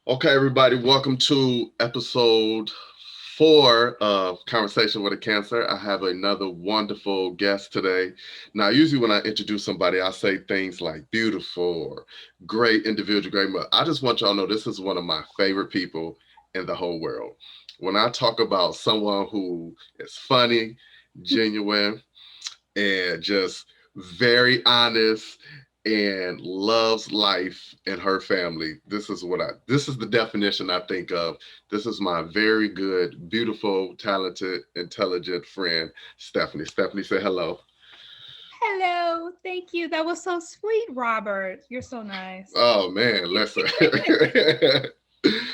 Okay, everybody, welcome to episode 4 of Conversation with a Cancer. I have another wonderful guest today. Now, usually when I introduce somebody, I say things like beautiful or great individual, great mother. I just want y'all to know this is one of my favorite people in the whole world. When I talk about someone who is funny, genuine, and just very honest and loves life and her family. This is the definition I think of. This is my very good, beautiful, talented, intelligent friend, Stephanie. Stephanie, say hello. Hello, thank you. That was so sweet, Robert. You're so nice. Oh man, listen.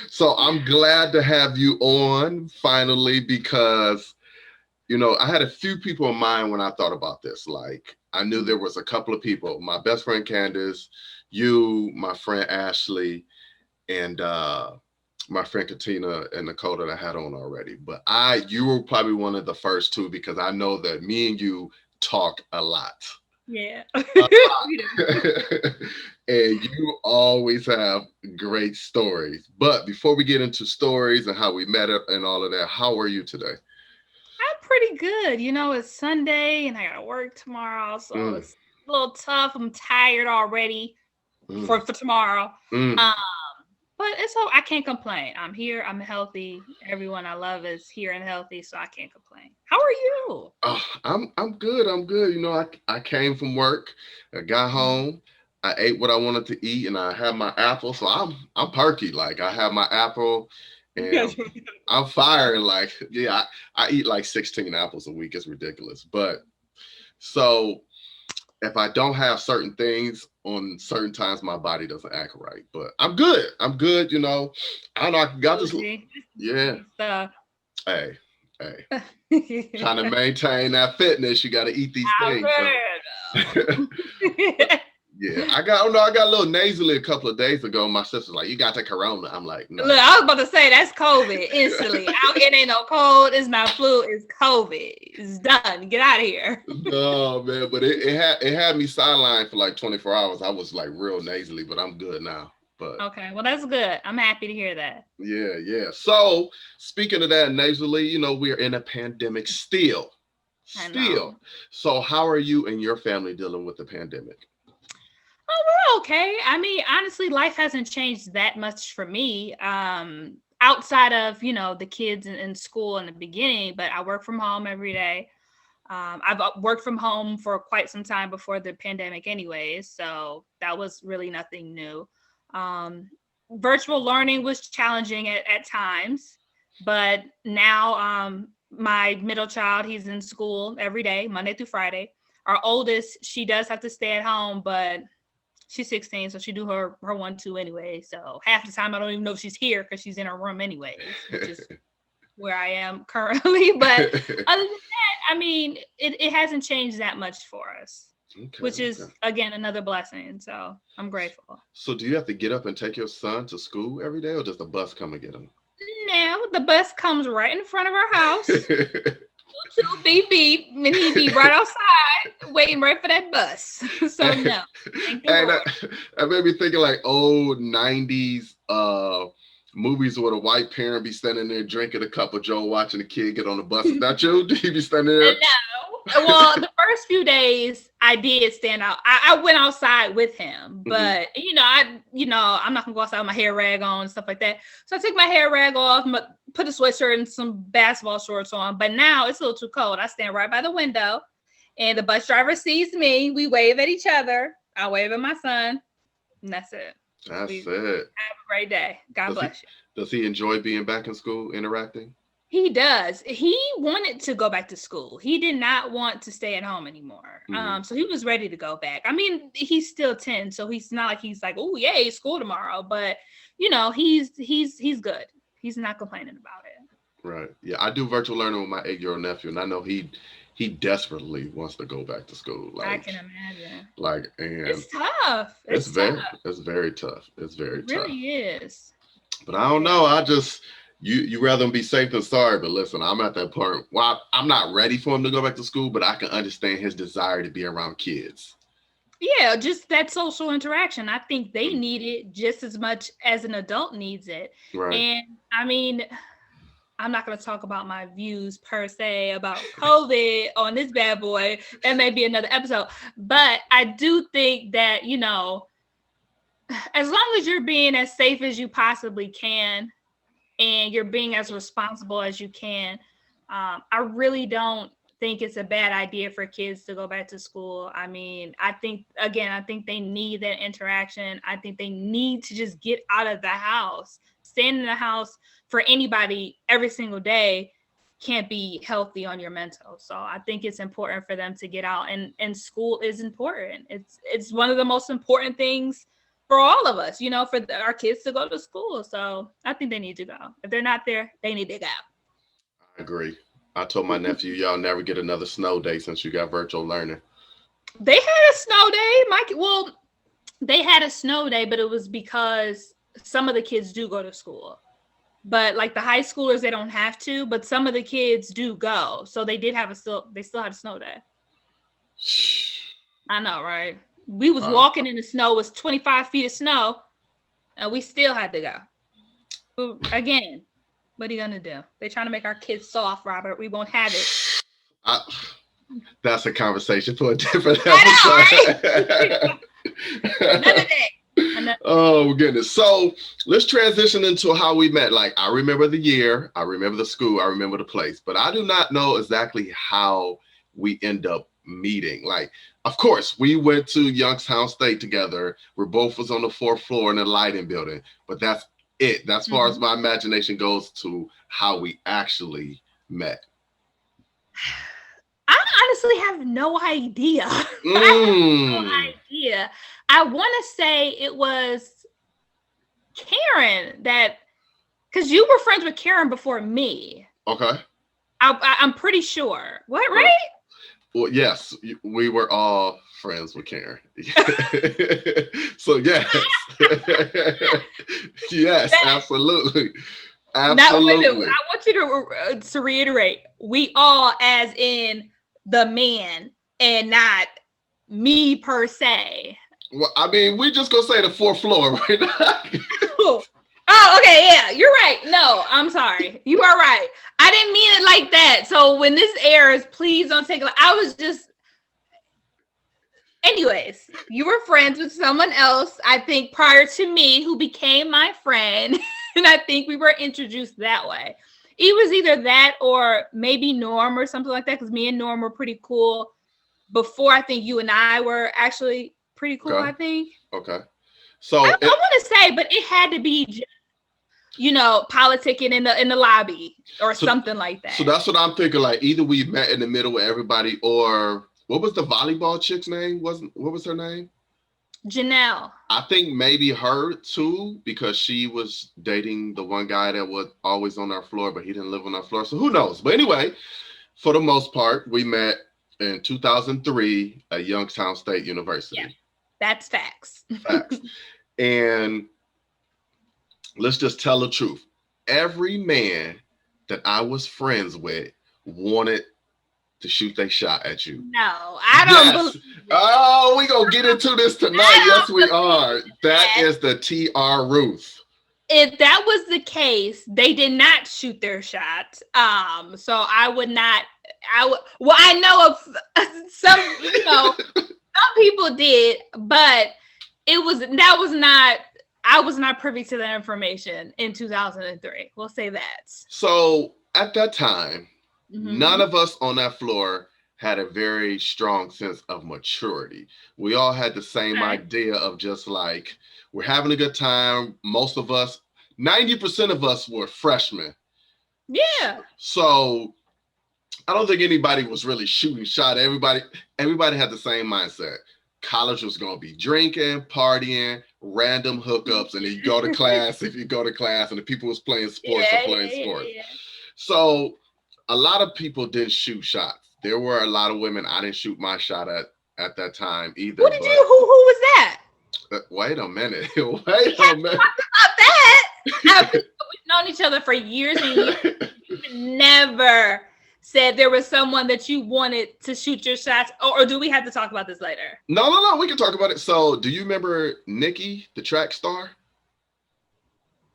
So I'm glad to have you on finally because I had a few people in mind when I thought about this. Like, I knew there was a couple of people. My best friend Candace, you, my friend Ashley, and my friend Katina and Nicole that I had on already. But you were probably one of the first two because I know that me and you talk a lot. Yeah. A We do. lot. And you always have great stories. But before we get into stories and how we met and all of that, how are you today? I'm pretty good. It's Sunday and I gotta work tomorrow, so Mm, it's a little tough. I'm tired already mm, for tomorrow. mm. Um, but it's all I can't complain. I'm here, I'm healthy. Everyone I love is here and healthy, so I can't complain. How are you? Oh, I'm good. I'm good. I came from work, I got home, I ate what I wanted to eat, and I had my apple. So I'm perky. Like I have my apple, and Yes. I'm firing. Like yeah, I eat like 16 apples a week. It's ridiculous. But so if I don't have certain things on certain times, my body doesn't act right. But I'm good. I'm good. I don't know. I got this. Bougie. Yeah. Bougie stuff. Hey, hey. Trying to I've maintain that fitness, you got to eat these things. So heard. yeah, I got a little nasally a couple of days ago. My sister's like, "You got the corona." I'm like, "No." Look, I was about to say that's COVID instantly. It ain't no cold. It's not flu. It's COVID. It's done. Get out of here. No, man, but it had me sidelined for like 24 hours. I was like real nasally, but I'm good now. But Okay, well that's good. I'm happy to hear that. yeah, yeah. So speaking of that nasally, we're in a pandemic still. I Still. know. So how are you and your family dealing with the pandemic? Oh, we're okay. I mean, honestly, life hasn't changed that much for me. Outside of the kids in school in the beginning, but I work from home every day. I've worked from home for quite some time before the pandemic, anyways. So that was really nothing new. Um, Virtual learning was challenging at times, but now my middle child, he's in school every day, Monday through Friday. Our oldest, she does have to stay at home, but she's 16, so she do her 1-2 anyway. So half the time I don't even know if she's here because she's in her room anyways, which is where I am currently. But other than that, I mean, it hasn't changed that much for us, Okay, which okay. is again another blessing. So I'm grateful. So do you have to get up and take your son to school every day, or does the bus come and get him? Now the bus comes right in front of our house. Two beep beep, and he be right outside waiting right for that bus. So Hey, no, thank the that, Lord. that made me thinking like old '90s movies where the white parent be standing there drinking a cup of Joe, watching the kid get on the bus. Is that you? Do you be standing there? No. Well, the first few days I did stand out. I went outside with him, Hmm. but I'm not gonna go outside with my hair rag on and stuff like that. So I took my hair rag off, put a sweatshirt and some basketball shorts on. But now it's a little too cold. I stand right by the window, and the bus driver sees me. We wave at each other. I wave at my son, and that's it. We That's it. have a great day. God Does he bless you. does he enjoy being back in school, interacting? He does. He wanted to go back to school. He did not want to stay at home anymore. Hmm. So he was ready to go back. I mean, he's still 10, so he's not like he's like, oh yay, school tomorrow. But he's good. He's not complaining about it. Right. Yeah, I do virtual learning with my 8-year-old nephew, and I know he desperately wants to go back to school. I can imagine. And It's tough. it's It's very tough. it's very tough. It's It very tough. really is. But I don't Yeah. know. I just you rather be safe than sorry. But listen, I'm at that point. Well, I'm not ready for him to go back to school, but I can understand his desire to be around kids. Yeah, just that social interaction. I think they need it just as much as an adult needs it. Right. And I mean, I'm not going to talk about my views per se about COVID on this bad boy. That may be another episode. But I do think that, as long as you're being as safe as you possibly can and you're being as responsible as you can, I really don't think it's a bad idea for kids to go back to school. I mean, I think they need that interaction. I think they need to just get out of the house. Staying in the house for anybody every single day can't be healthy on your mental. So I think it's important for them to get out, and school is important. It's one of the most important things for all of us, for our kids to go to school. So I think they need to go. If they're not there, they need to go. I agree. I told my nephew, y'all never get another snow day since you got virtual learning. They had a snow day. They had a snow day, but it was because some of the kids do go to school. But like the high schoolers, they don't have to, but some of the kids do go. So they still had a snow day. I know, right? We was walking in the snow, it was 25 feet of snow, and we still had to go. But again, what are you gonna do? They're trying to make our kids soft, Robert. We won't have it. That's a conversation for a different episode. Another day. Oh goodness. So let's transition into how we met. Like, I remember the year, I remember the school, I remember the place, but I do not know exactly how we end up meeting. Like, of course, we went to Youngstown State together. We both was on the 4th floor in the lighting building, but that's it. That's far as my imagination goes to how we actually met. I honestly have no idea. I have no idea. I want to say it was Karen because you were friends with Karen before me. Okay. I'm pretty sure. What, right? Well, yes, we were all friends with Karen. So yes. Yes, absolutely. Absolutely. I want you to reiterate, we all as in the man and not me per se. Well, I mean, we just gonna say the 4th floor right now. Oh, okay, yeah, you're right. No, I'm sorry. You are right. I didn't mean it like that. So when this airs, please don't take it. I was just... Anyways, you were friends with someone else, I think, prior to me, who became my friend. And I think we were introduced that way. It was either that or maybe Norm or something like that, because me and Norm were pretty cool before I think you and I were actually pretty cool, okay. I think. Okay. So I want to say, but it had to be just, politicking in the lobby or something like that. So that's what I'm thinking. Like, either we met in the middle with everybody, or what was the volleyball chick's name? What was her name? Janelle. I think maybe her too, because she was dating the one guy that was always on our floor, but he didn't live on our floor. So who knows? But anyway, for the most part, we met in 2003 at Youngstown State University. Yeah, that's facts. Facts. And let's just tell the truth. Every man that I was friends with wanted to shoot their shot at you. No, I don't believe it. Oh, we're going to get into this tonight. Yes, we are. That is the TR Ruth. If that was the case, they did not shoot their shot. So I would not, I know of some, some people did, but I was not privy to that information in 2003. We'll say that. So at that time, none of us on that floor had a very strong sense of maturity. We all had the same idea of just like, we're having a good time. Most of us, 90% of us were freshmen. Yeah. So I don't think anybody was really shooting shot. Everybody had the same mindset. College was going to be drinking, partying, random hookups, and then you go to class if you go to class, and the people was playing sports or playing sports. Yeah. So a lot of people didn't shoot shots. There were a lot of women I didn't shoot my shot at that time either. Who was that? Wait a minute. Wait a minute. About that. We've known each other for years and years. You've never said there was someone that you wanted to shoot your shots, or do we have to talk about this later? No, we can talk about it. So, do you remember Nikki, the track star?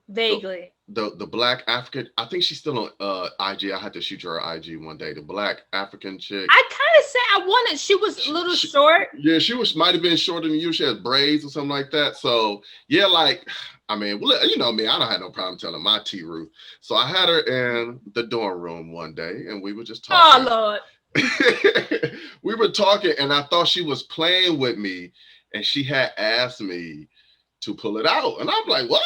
Vaguely. The black African, I think she's still on IG. I had to shoot her IG one day. The black African chick. I kind of said I wanted. She was a little short. Yeah, she might have been shorter than you. She had braids or something like that. So yeah, like I mean, you know me, I don't have no problem telling my T Ruth. So I had her in the dorm room one day, and we were just talking. Oh Lord. We were talking, and I thought she was playing with me, and she had asked me to pull it out, and I'm like, what?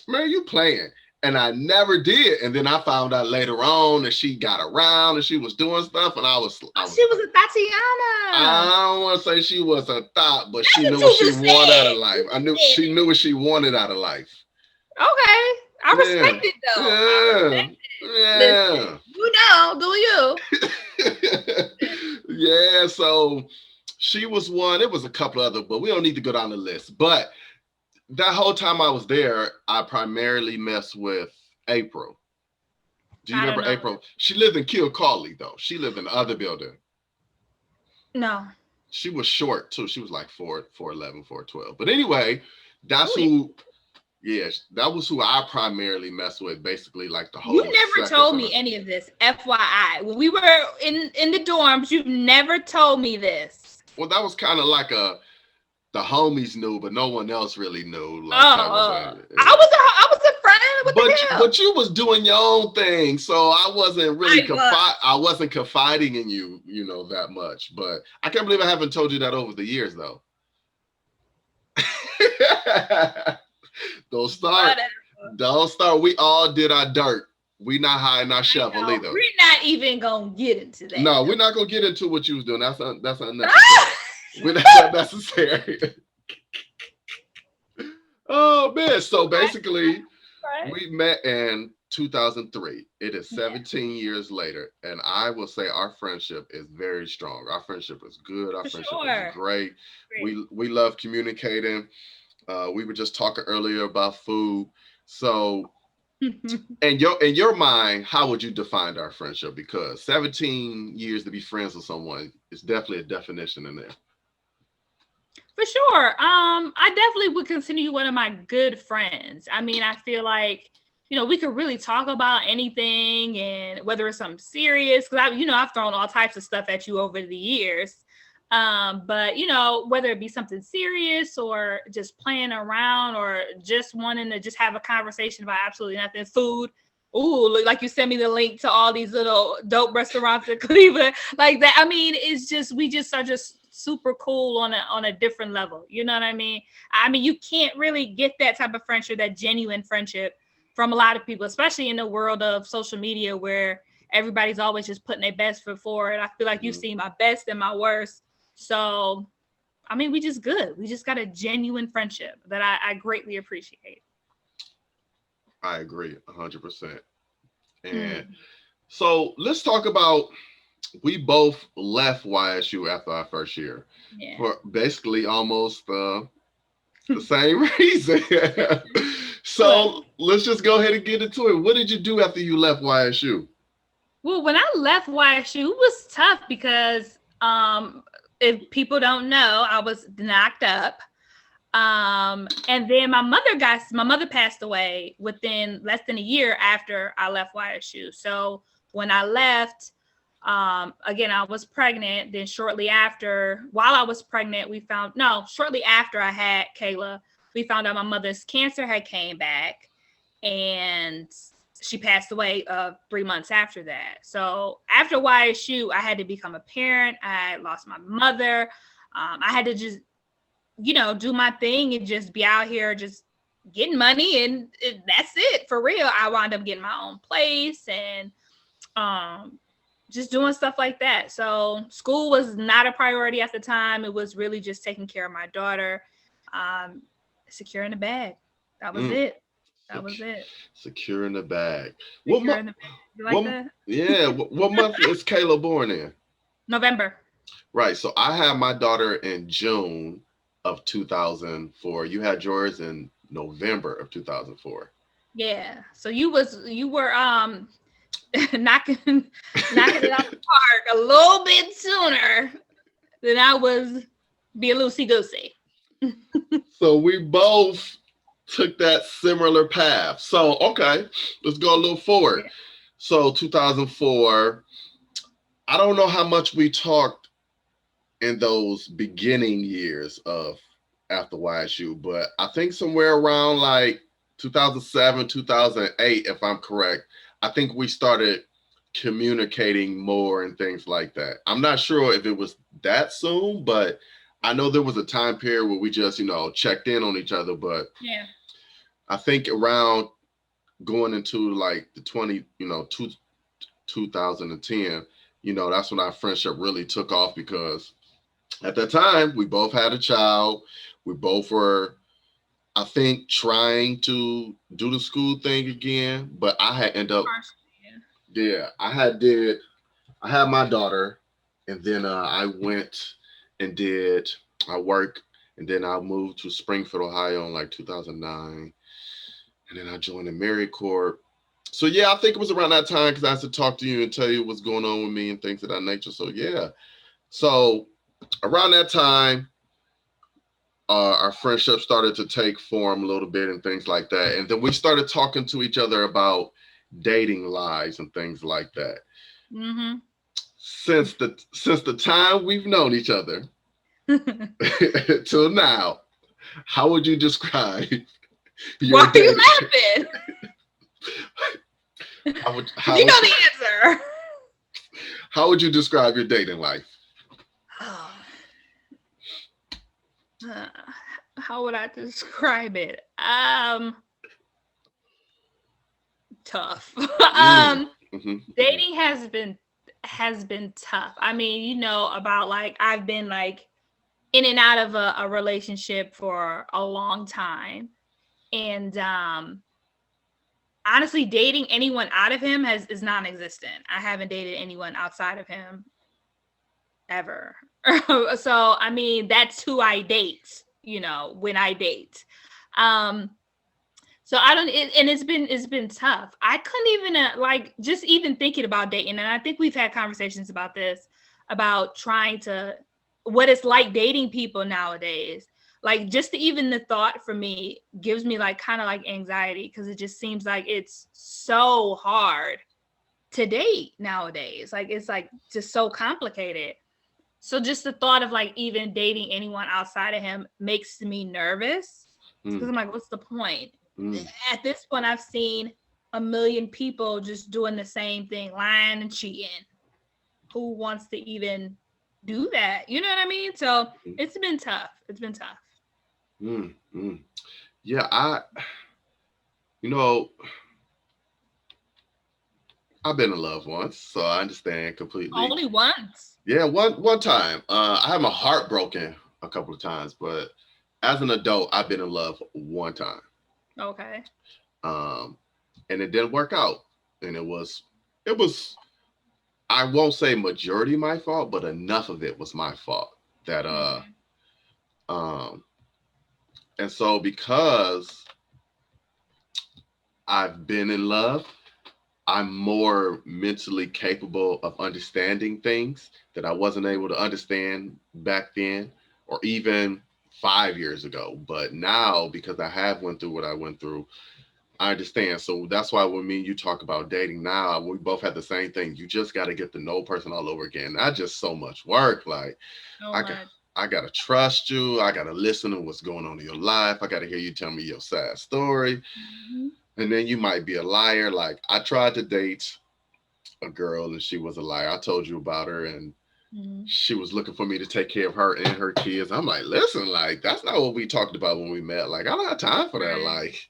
Man, you playing. And I never did. And then I found out later on that she got around and she was doing stuff. And she was a Tatiana. I don't want to say she was a thought, but she knew what she wanted out of life. She knew what she wanted out of life. Okay. I respect it though. Yeah. Listen, do you? Yeah. So she was one. It was a couple other, but we don't need to go down the list. But that whole time I was there, I primarily messed with April. Do you remember April? She lived in Kilcawley, though. She lived in the other building. No. She was short, too. She was like 4'11", 4'12". But anyway, that's who, that was who I primarily messed with, basically, like the whole. You never told me any of this, FYI. When we were in the dorms, you never told me this. Well, that was kind of like the homies knew, but no one else really knew. Like, I was a friend. But you was doing your own thing, so I wasn't really I wasn't confiding in you, that much. But I can't believe I haven't told you that over the years, though. Don't start. We all did our dirt. We not hiding our shovel either. We're not even gonna get into that. No, we're not gonna get into what you was doing. That's unnecessary. That's unnecessary. Oh man! So basically, we met in 2003. It is 17 years later, and I will say our friendship is very strong. Our friendship is good. Our friendship is great. We love communicating. We were just talking earlier about food. So, in your mind, how would you define our friendship? Because 17 years to be friends with someone is definitely a definition in there. For sure. I definitely would consider you one of my good friends. I mean, I feel like, we could really talk about anything, and whether it's something serious, because I've thrown all types of stuff at you over the years. But whether it be something serious or just playing around or just wanting to just have a conversation about absolutely nothing, food. Ooh, look, like you sent me the link to all these little dope restaurants in Cleveland, like that. I mean, it's just, we just are just super cool on a different level. You know what I mean? I mean, you can't really get that type of friendship, that genuine friendship, from a lot of people, especially in the world of social media where everybody's always just putting their best foot forward. I feel like you've seen my best and my worst. So, I mean, we just good. We just got a genuine friendship that I greatly appreciate. I agree 100%. And so let's talk about, we both left YSU after our first year for basically almost the same reason. So let's just go ahead and get into it. What did you do after you left YSU? Well, when I left YSU, it was tough because if people don't know, I was knocked up. And then my mother passed away within less than a year after I left YSU. So when I left, again, I was pregnant. Then shortly after, shortly after I had Kayla, we found out my mother's cancer had came back, and she passed away 3 months after that. So after YSU, I had to become a parent. I lost my mother. I had to just, do my thing and just be out here just getting money, and that's it for real. I wound up getting my own place and just doing stuff like that. So school was not a priority at the time. It was really just taking care of my daughter, securing the bag. That was it. That was it. Securing the bag. You like that? Yeah. What month is Kayla born in? November. Right. So I had my daughter in June of 2004. You had yours in November of 2004. Yeah. So you were knocking it out the park a little bit sooner than I was being loosey goosey. So we both took that similar path. So okay, let's go a little forward. Yeah. So 2004. I don't know how much we talked in those beginning years of after YSU, but I think somewhere around like 2007, 2008, if I'm correct, I think we started communicating more and things like that. I'm not sure if it was that soon, but I know there was a time period where we just, checked in on each other. But Yeah. I think around going into like the 2010, that's when our friendship really took off because at that time we both had a child. We both were, I think, trying to do the school thing again, but I had ended up, yeah, I had my daughter, and then I went and I worked, and then I moved to Springfield, Ohio in like 2009, and then I joined the Marriott Corps. So yeah, I think it was around that time because I had to talk to you and tell you what's going on with me and things of that nature. So yeah, so around that time, our friendship started to take form a little bit and things like that. And then we started talking to each other about dating lives and things like that. Mm-hmm. Since the time we've known each other till now, how would you describe your Why are you laughing? You know the answer. How would you describe your dating life? How would I describe it? Tough. Dating has been tough. I mean, about like I've been like in and out of a relationship for a long time, and honestly, dating anyone out of him is non-existent. I haven't dated anyone outside of him ever. So I mean, that's who I date, when I date. So I don't, and it's been tough. I couldn't even just even thinking about dating, and I think we've had conversations about this, about trying to, what it's like dating people nowadays. Like just even the thought for me gives me like kind of like anxiety, because it just seems like it's so hard to date nowadays. Like it's like just so complicated. So just the thought of like even dating anyone outside of him makes me nervous, because I'm like, what's the point? At this point, I've seen a million people just doing the same thing, lying and cheating. Who wants to even do that? You know what I mean? So it's been tough. It's been tough. Yeah, I've been in love once, so I understand completely. Only once? Yeah, one time. I had my heart broken a couple of times, but as an adult, I've been in love one time. Okay. And it didn't work out, and it was, I won't say majority my fault, but enough of it was my fault that and so because I've been in love, I'm more mentally capable of understanding things that I wasn't able to understand back then, or even 5 years ago. But now, because I have went through what I went through, I understand. So that's why when me and you talk about dating now, we both had the same thing. You just got to get to know a person all over again. Not just so much work. Like I got to trust you. I got to listen to what's going on in your life. I got to hear you tell me your sad story. And then you might be a liar. Like I tried to date a girl and she was a liar. I told you about her, and she was looking for me to take care of her and her kids. I'm like, listen, like that's not what we talked about when we met. Like I don't have time for that. Like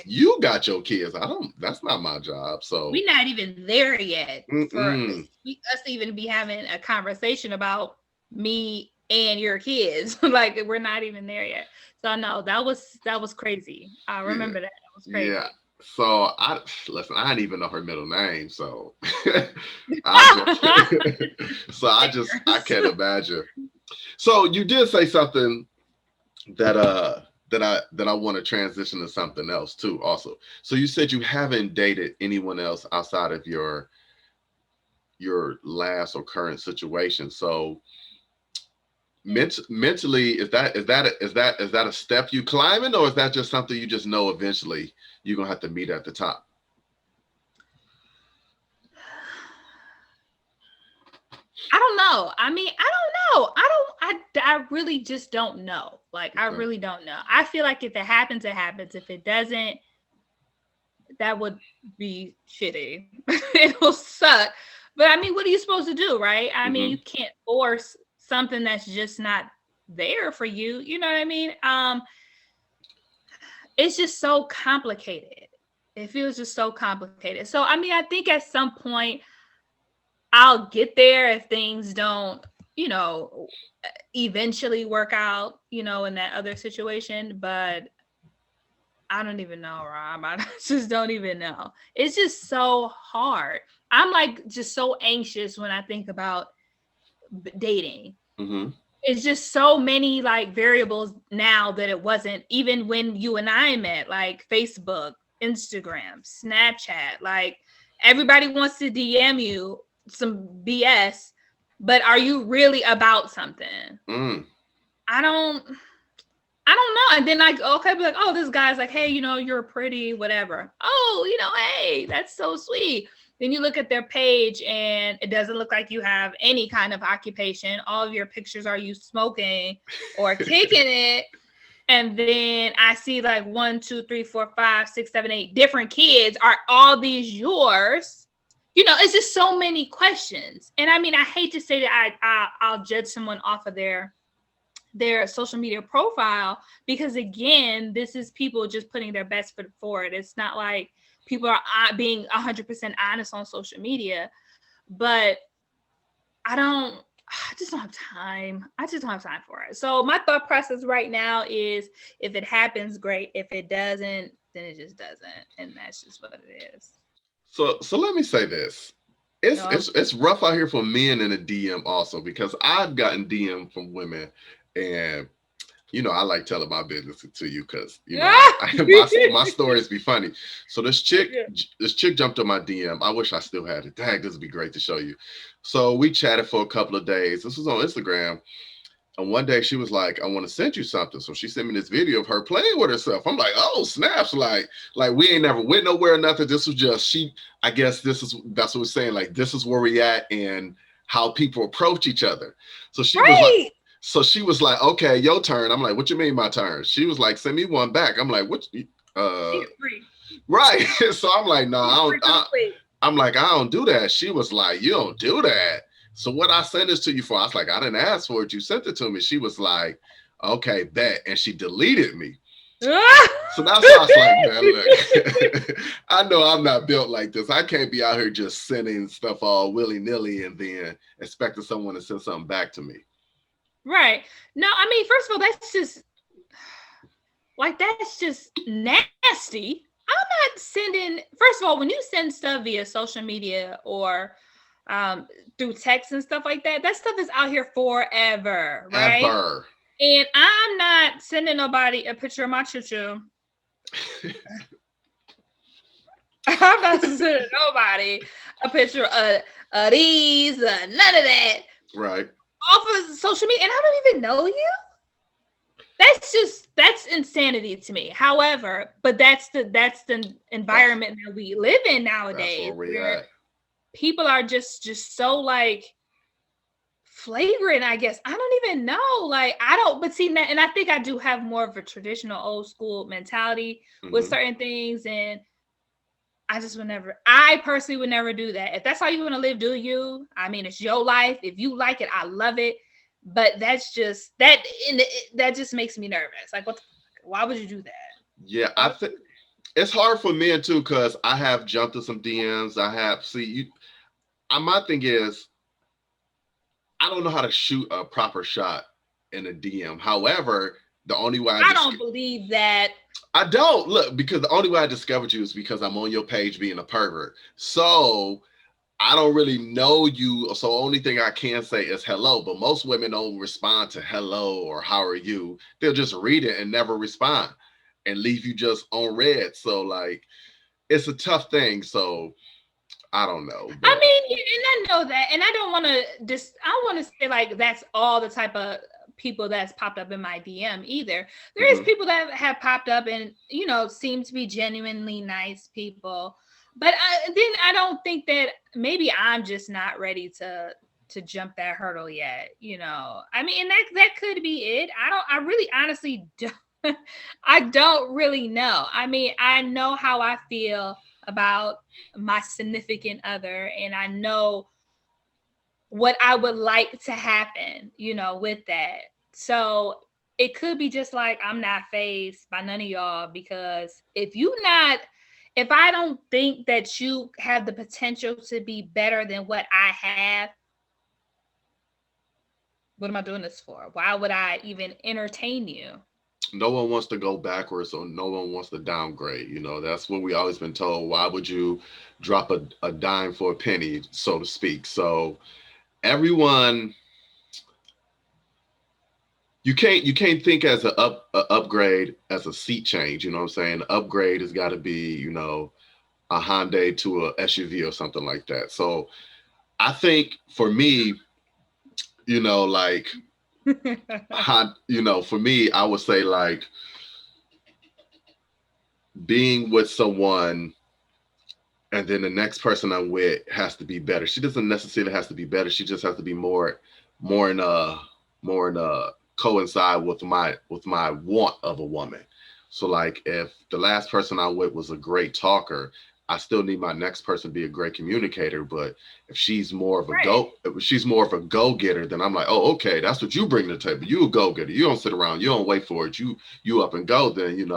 you got your kids. That's not my job. So we're not even there yet for us to even be having a conversation about me and your kids. Like we're not even there yet. So no, that was crazy. I remember that. That was crazy. Yeah. So I didn't even know her middle name. So I can't imagine. So you did say something that that I want to transition to something else too. Also, so you said you haven't dated anyone else outside of your last or current situation. So mentally, is that a step you climbing, or is that just something you just know eventually you're gonna have to meet at the top? I don't know. I mean, I don't know. I really just don't know. Like, I Okay. really don't know. I feel like if it happens, it happens. If it doesn't, that would be shitty. It'll suck. But I mean, what are you supposed to do, right? I mean, Mm-hmm. you can't force something that's just not there for you. You know what I mean? It's just so complicated. It feels just so complicated. So I mean, I think at some point I'll get there if things don't, you know, eventually work out, in that other situation. But I don't even know, Rob. I just don't even know. It's just so hard. I'm like just so anxious when I think about dating. Mm-hmm. It's just so many like variables now that it wasn't even when you and I met, like Facebook, Instagram, Snapchat. Like, everybody wants to DM you some BS, but are you really about something? Mm. I don't I don't know. And then like, okay, be like, oh, this guy's like, hey, you're pretty, whatever. Oh, hey, that's so sweet. Then you look at their page and it doesn't look like you have any kind of occupation. All of your pictures are you smoking or kicking it. And then I see like 1, 2, 3, 4, 5, 6, 7, 8 different kids. Are all these yours? It's just so many questions. And I mean, I hate to say that I'll judge someone off of their social media profile, because again, this is people just putting their best foot forward. It's not like people are being 100% honest on social media, but I just don't have time. I just don't have time for it. So my thought process right now is, if it happens, great. If it doesn't, then it just doesn't. And that's just what it is. So let me say this. It's No. it's it's rough out here for men in the DM also, because I've gotten DM from women, and I like telling my business to you because my stories be funny. So this chick jumped on my DM. I wish I still had it. Dang, this would be great to show you. So we chatted for a couple of days. This was on Instagram. And one day she was like, I want to send you something. So she sent me this video of her playing with herself. I'm like, oh, snaps. Like we ain't never went nowhere, nothing. This was just I guess that's what we're saying. Like, this is where we at and how people approach each other. So she was like, Right. okay, your turn. I'm like, what you mean my turn? She was like, send me one back. I'm like, what? She's free. Right. So I'm like, no, She's free complete. I'm like, I don't do that. She was like, you don't do that. So what I sent this to you for? I was like, I didn't ask for it. You sent it to me. She was like, okay, bet. And she deleted me. So that's why I was like, man, look, I know I'm not built like this. I can't be out here just sending stuff all willy-nilly and then expecting someone to send something back to me. Right. No, I mean, first of all, that's just nasty. I'm not sending, first of all, when you send stuff via social media or through text and stuff like that, that stuff is out here forever, right? Ever. And I'm not sending nobody a picture of my choo-choo. I'm not sending nobody a picture of these, none of that. Right. Off of social media, and I don't even know you. That's insanity to me. However, but that's the environment that we live in nowadays, That's where we where at. people are just so like flagrant, I guess. I don't even know. Like, I don't, but see that, and I think I do have more of a traditional old school mentality with certain things, and I personally would never do that. If that's how you want to live, do you? I mean, it's your life. If you like it, I love it. But that just makes me nervous. Like, why would you do that? Yeah, I think it's hard for men too, because I have jumped to some DMs. My thing is, I don't know how to shoot a proper shot in a DM. However, the only way I don't believe that. I don't look, because the only way I discovered you is because I'm on your page being a pervert. So I don't really know you, so only thing I can say is hello. But most women don't respond to hello or how are you. They'll just read it and never respond and leave you just on red. So like, it's a tough thing. So I don't know. I But mean, and I know that, and I don't want to just. I don't want to say like that's all the type of people that's popped up in my DM either. There is people that have popped up and seem to be genuinely nice people, but I don't think that maybe I'm just not ready to jump that hurdle yet. I mean, and that could be it. I really honestly don't. I don't really know. I mean, I know how I feel about my significant other, and I know what I would like to happen, with that. So it could be just like I'm not fazed by none of y'all, because if I don't think that you have the potential to be better than what I have, what am I doing this for? Why would I even entertain you? no one wants to go backwards or no one wants to downgrade. That's what we always been told. Why would you drop a dime for a penny, so to speak? So everyone, you can't think as a upgrade as a seat change. You know what I'm saying? Upgrade has got to be, a Hyundai to a SUV or something like that. So I think for me, like, for me, I would say like being with someone and then the next person I'm with has to be better. She doesn't necessarily has to be better. She just has to be more in coincide with my want of a woman. So like if the last person I'm with was a great talker, I still need my next person to be a great communicator. But if she's more of a go getter, then I'm like, oh, okay, that's what you bring to the table. You a go getter. You don't sit around. You don't wait for it. You up and go. Then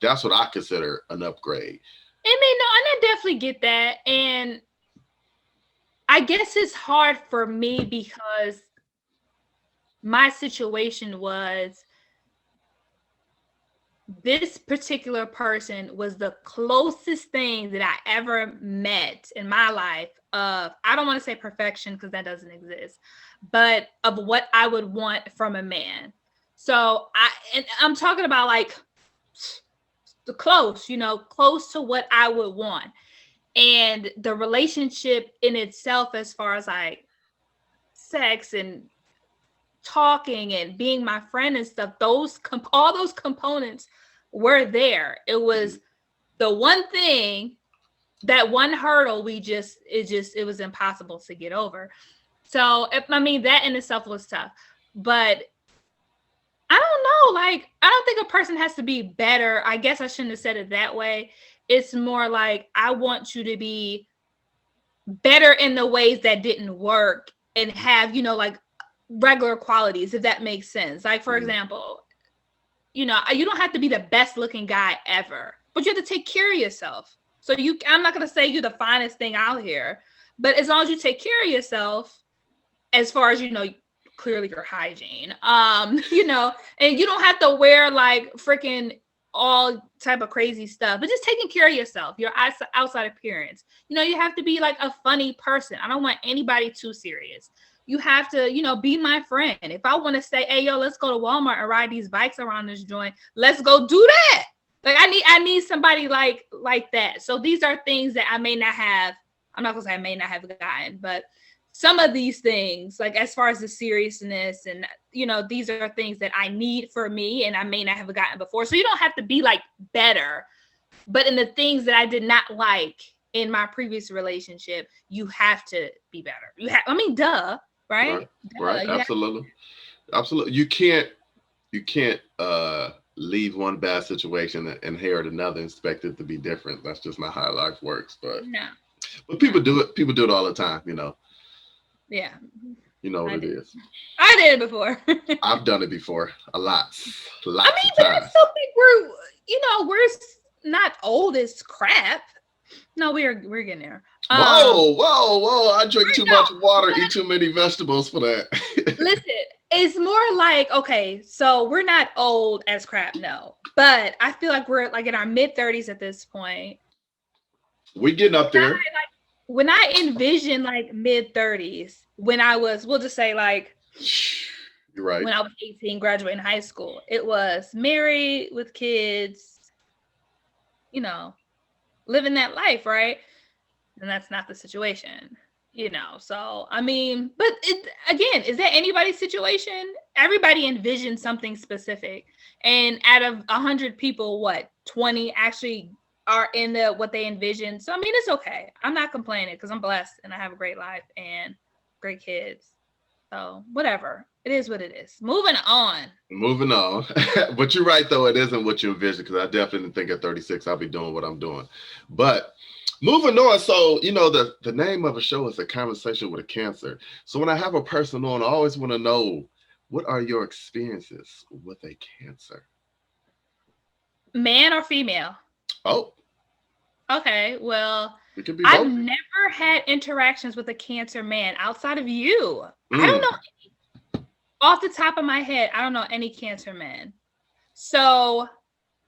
that's what I consider an upgrade. And I definitely get that, and I guess it's hard for me because my situation was this particular person was the closest thing that I ever met in my life of, I don't want to say perfection because that doesn't exist, but of what I would want from a man. So I'm talking about like the close to what I would want. And the relationship in itself, as far as like sex and talking and being my friend and stuff, all those components were there. It was the one thing, that one hurdle it was impossible to get over. So I mean, that in itself was tough, but I don't know, like, I don't think a person has to be better. I guess I shouldn't have said it that way. It's more like, I want you to be better in the ways that didn't work and have, like regular qualities, if that makes sense. Like, for example, you don't have to be the best looking guy ever, but you have to take care of yourself. So I'm not going to say you're the finest thing out here, but as long as you take care of yourself, as far as, clearly your hygiene, and you don't have to wear like freaking all type of crazy stuff, but just taking care of yourself, your outside appearance. You have to be like a funny person. I don't want anybody too serious. You have to, be my friend. If I want to say, hey, yo, let's go to Walmart and ride these bikes around this joint, let's go do that. Like, I need somebody like that. So these are things that I may not have. I'm not gonna say I may not have gotten, but some of these things, like as far as the seriousness and, these are things that I need for me and I may not have gotten before. So you don't have to be like better, but in the things that I did not like in my previous relationship, you have to be better. Duh, right? Right. Absolutely. You can't leave one bad situation and inherit another and expect it to be different. That's just not how life works. But people do it. People do it all the time, Yeah. You know what it is. I did it before. I've done it before. Lots of times. But I still think we're not old as crap. No, we're getting there. Whoa. I drink too much water, eat too many vegetables for that. Listen, it's more like, okay, so we're not old as crap, no. But I feel like we're like in our mid-30s at this point. We're getting up there. when I envision like mid-30s, when I was, we'll just say like You're right. when I was 18, graduating high school, it was married with kids, you know, living that life, right? And that's not the situation, you know. So, I mean, but it, again, is that anybody's situation? Everybody envisions something specific. And out of 100 people, what, 20 actually are in the what they envision. So, I mean, it's okay. I'm not complaining because I'm blessed and I have a great life and great kids. So, whatever. It is what it is. Moving on. Moving on. But you're right, though. It isn't what you envision, because I definitely think at 36, I'll be doing what I'm doing. But moving on. So, the name of a show is A Conversation with a Cancer. So when I have a person on, I always want to know, what are your experiences with a cancer? Man or female? Oh, Okay, well, it could be I've both. never had interactions with a cancer man outside of you. I don't Mm, know off the top of my head, I don't know any cancer men. So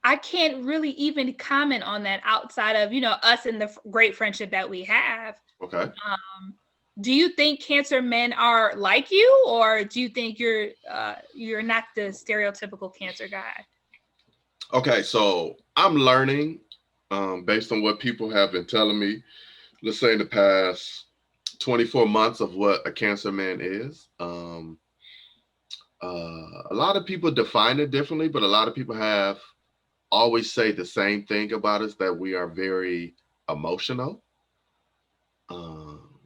I can't really even comment on that outside of, us and the great friendship that we have. okay. Um, do you think cancer men are like you, or do you think you're not the stereotypical cancer guy? Okay, so I'm learning, based on what people have been telling me, let's say in the past 24 months, of what a cancer man is. A lot of people define it differently, but a lot of people have always say the same thing about us, that we are very emotional.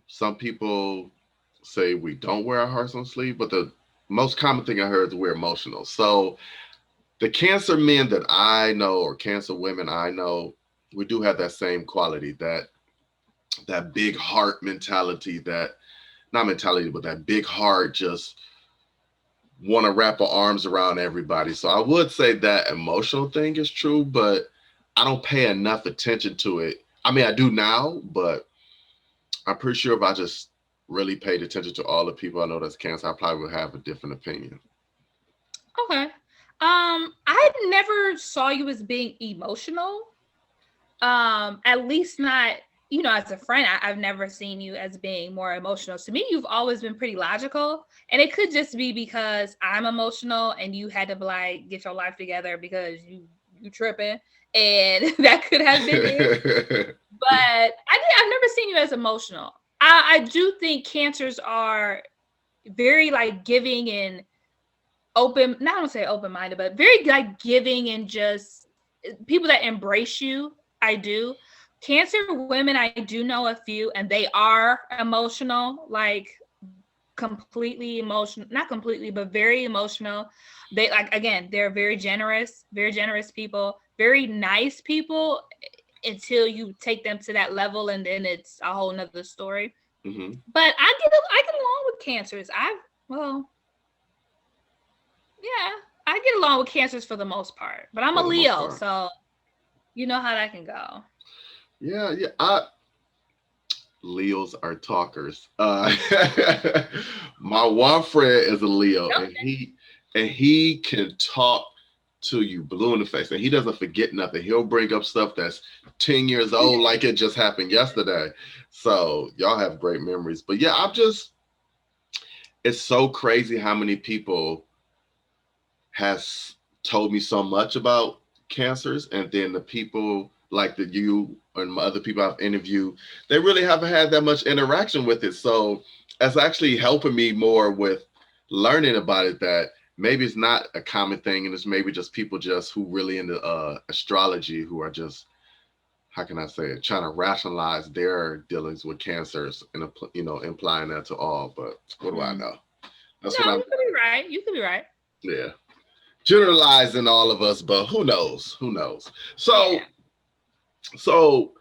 Some people say we don't wear our hearts on sleeve, but the most common thing I heard is we're emotional. So the cancer men that I know, or cancer women I know, we do have that same quality, that big heart mentality, that not mentality, but that big heart, just want to wrap our arms around everybody. So I would say that emotional thing is true, but I don't pay enough attention to it. I mean, I do now, but I'm pretty sure if I just really paid attention to all the people I know that's cancer, I probably would have a different opinion. Okay. I never saw you as being emotional. At least not, as a friend, I've never seen you as being more emotional. To me, you've always been pretty logical. And it could just be because I'm emotional and you had to like get your life together because you tripping. And that could have been it. But I've never seen you as emotional. I do think cancers are very like giving and open, not want to say open-minded, but very like giving and just people that embrace you. I do. Cancer women, I do know a few, and they are emotional, like completely emotional, not completely, but very emotional. They like, again, they're very generous people, very nice people until you take them to that level, and then it's a whole nother story. Hmm. But I get along with cancers. Well, yeah, I get along with cancers for the most part. But I'm a For the most Leo, part. so you know how that can go. Yeah, yeah. Leos are talkers. My one friend is a Leo, Yep. and he can talk to you blue in the face, and he doesn't forget nothing. He'll bring up stuff that's 10 years old, like it just happened yesterday. So y'all have great memories. But yeah, it's so crazy how many people has told me so much about cancers, and then the people like you and other people I've interviewed, they really haven't had that much interaction with it. So it's actually helping me more with learning about it, that maybe it's not a common thing, and it's maybe just people just who really into astrology, who are just, how can I say it, trying to rationalize their dealings with cancers, and implying that to all. But what do I Mm. know? That's what No, I'm. you could be right. You could be right. Yeah, generalizing all of us, but who knows? Who knows? So, Yeah. so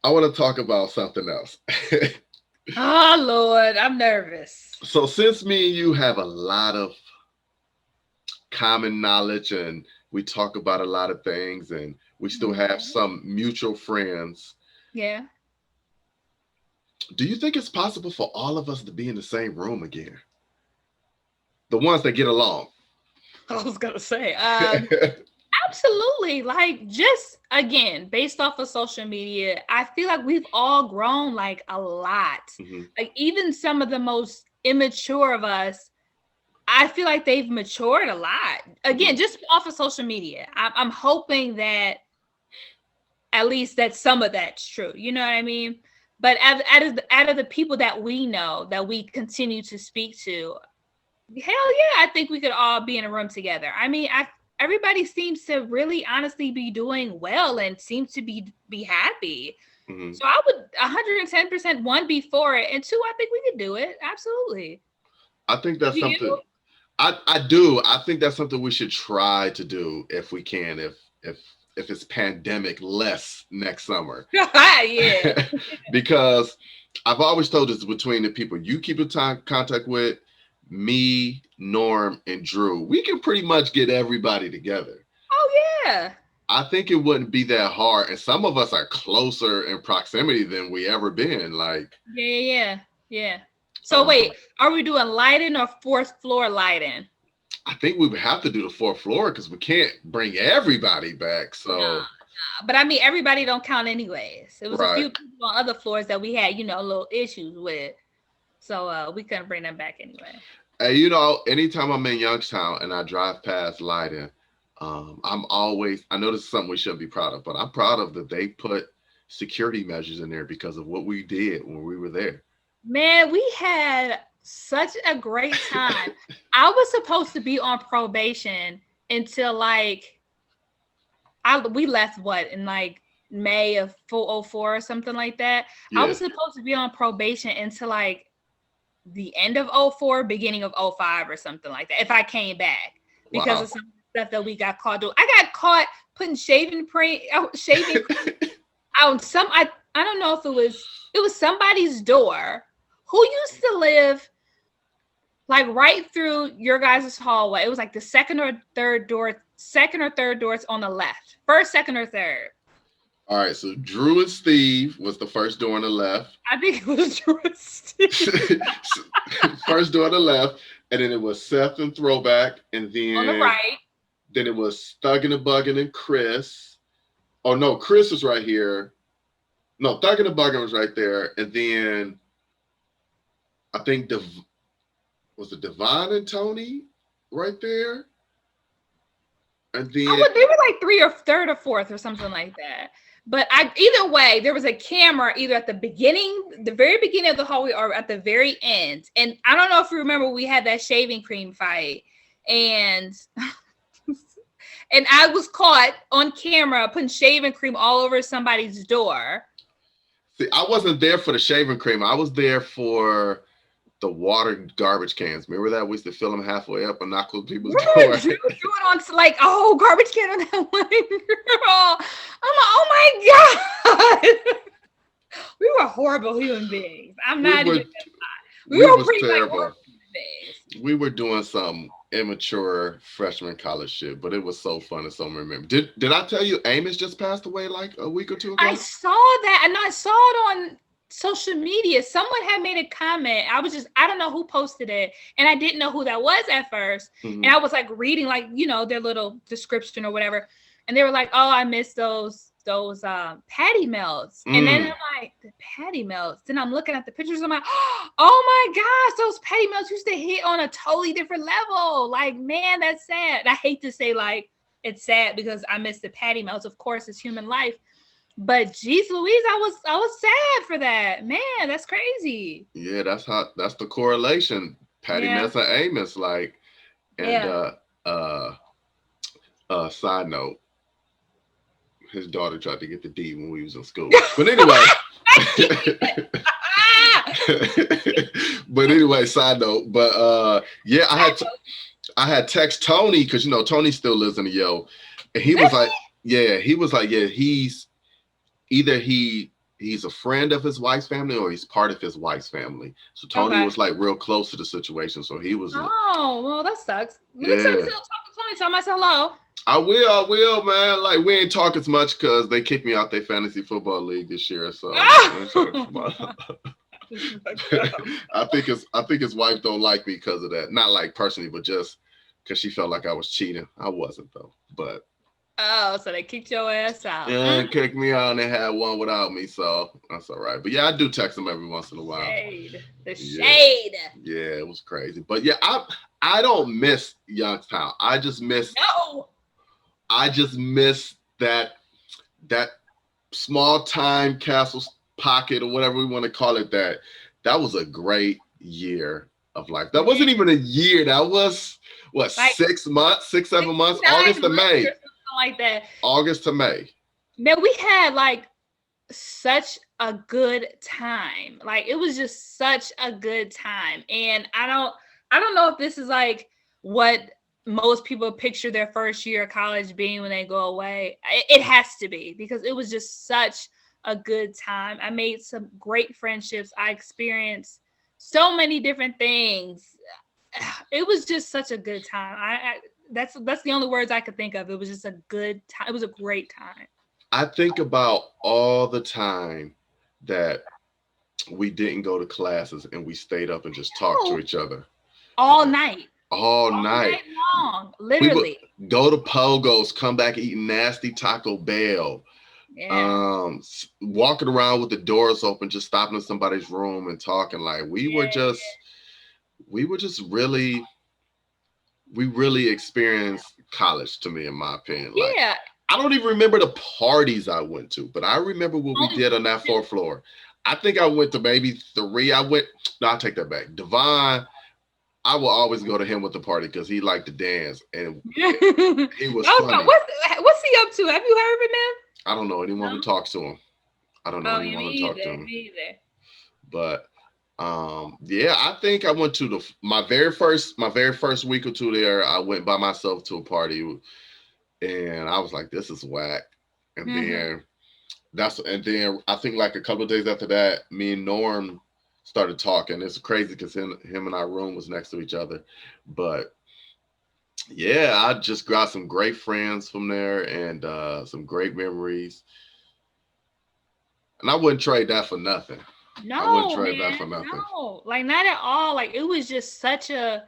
I want to talk about something else. Oh Lord, I'm nervous. So, since me and you have a lot of common knowledge, and we talk about a lot of things, and we still have Mhm. some mutual friends, Yeah. do you think it's possible for all of us to be in the same room again? The ones that get along. I was gonna say, Absolutely. Like, just again, based off of social media, I feel like we've all grown like a lot. Mm-hmm. Like, even some of the most immature of us, I feel like they've matured a lot. Again, just off of social media. I'm hoping that at least that some of that's true. You know what I mean? But out of the people that we know, that we continue to speak to, hell yeah, I think we could all be in a room together. I mean, everybody seems to really honestly be doing well and seems to be happy. Mm-hmm. So I would 110% one, be for it, and two, I think we could do it. Absolutely. I think that's something I do. I think that's something we should try to do if we can, if it's pandemic less next summer. Yeah. Because I've always told this, between the people you keep in contact with, me, Norm, and Drew, we can pretty much get everybody together. Oh yeah. I think it wouldn't be that hard, and some of us are closer in proximity than we ever been. Like, yeah. So wait, are we doing lighting or fourth floor lighting? I think we would have to do the fourth floor because we can't bring everybody back. So, nah. But I mean, everybody don't count anyways. It was a few people on other floors that we had, little issues with. So we couldn't bring them back anyway. Hey, anytime I'm in Youngstown and I drive past lighting, I'm always, I know this is something we shouldn't be proud of, but I'm proud of that they put security measures in there because of what we did when we were there. Man, we had such a great time. I was supposed to be on probation until we left in like May of 2004 or something like that. Yeah. I was supposed to be on probation until like the end of 2004, beginning of 2005 or something like that, if I came back, because of some stuff that we got caught doing. I got caught putting shaving cream out some, I don't know if it was somebody's door who used to live like right through your guys' hallway. It was like the second or third doors on the left. First, second, or third. All right, so Drew and Steve was the first door on the left. I think it was Drew and Steve. First door on the left, and then it was Seth and Throwback, and then on the right. Then it was Thuggin' and Buggin' and Chris. Oh no, Chris was right here. No, Thuggin' and Buggin' was right there, and then I think was it Devon and Tony right there? And then they were like third or fourth or something like that. But either way, there was a camera either at the very beginning of the hallway, or at the very end. And I don't know if you remember, we had that shaving cream fight, and and I was caught on camera putting shaving cream all over somebody's door. See, I wasn't there for the shaving cream. I was there for the water garbage cans. Remember that? We used to fill them halfway up and knock on people's doors. Doing on like, garbage can on that one girl. I'm like, oh my God. We were horrible human beings. I'm not even gonna lie. We were pretty terrible. Like human beings. We were doing some immature freshman college shit, but it was so fun and so memorable. Did I tell you Amos just passed away like a week or two ago? I saw that, and I saw it on social media. Someone had made a comment. I don't know who posted it, and I didn't know who that was at first. Mm-hmm. And I was like reading their little description or whatever, and they were like, "Oh, I miss those patty melts." And then I'm like, the patty melts. Then I'm looking at the pictures. I'm like, oh my gosh, those patty melts used to hit on a totally different level. Like, man, that's sad. And I hate to say like it's sad because I miss the patty melts. Of course, it's human life. But geez Louise, I was sad for that. Man, that's crazy. Yeah, that's the correlation. Patty Melts and Amos, like, and side note, his daughter tried to get the D when we was in school. But anyway. Side note. But I had text Tony, because Tony still lives in the Yo. And he was like, he's either he's a friend of his wife's family or he's part of his wife's family. So Tony was like real close to the situation. So he was well, that sucks. Next time you talk to Tony, tell myself hello. I will, man. Like, we ain't talk as much because they kicked me out their fantasy football league this year. So I think his wife don't like me because of that. Not like personally, but just because she felt like I was cheating. I wasn't though. But Oh, so they kicked your ass out. And kicked me out, and they had one without me, so that's all right. But yeah, I do text them every once in a while. Shade. The Yeah. shade. Yeah, it was crazy. But yeah, I don't miss Youngstown. I just miss that small time castle pocket or whatever we want to call it. That was a great year of life. That wasn't even a year. That was what, like 6 months, 7 months, August to May. Like that. August to May. Man, we had like such a good time. Like it was just such a good time. And I don't know if this is like what most people picture their first year of college being when they go away. It has to be, because it was just such a good time. I made some great friendships. I experienced so many different things. It was just such a good time. That's the only words I could think of. It was just a good time. It was a great time. I think about all the time that we didn't go to classes and we stayed up and just talked to each other. All night. All night long, literally. We would go to Pogo's, come back eating nasty Taco Bell. Yeah. Walking around with the doors open, just stopping in somebody's room and talking. Like we really experienced college, to me, in my opinion. Like, yeah. I don't even remember the parties I went to, but I remember what we did on that 4th floor. I think I went to maybe 3. I'll take that back. Devon, I will always go to him with the party because he liked to dance, and he was funny. What's he up to? Have you heard of him? I don't know anyone who talks to him. I don't know anyone who talks to him. Me either. But yeah, I think I went to my very first week or two there. I went by myself to a party, and I was like, "This is whack." And then I think like a couple of days after that, me and Norm started talking. It's crazy because him and our room was next to each other. But yeah, I just got some great friends from there and some great memories. And I wouldn't trade that for nothing. No, I wouldn't trade that for nothing. No, like not at all. Like it was just such a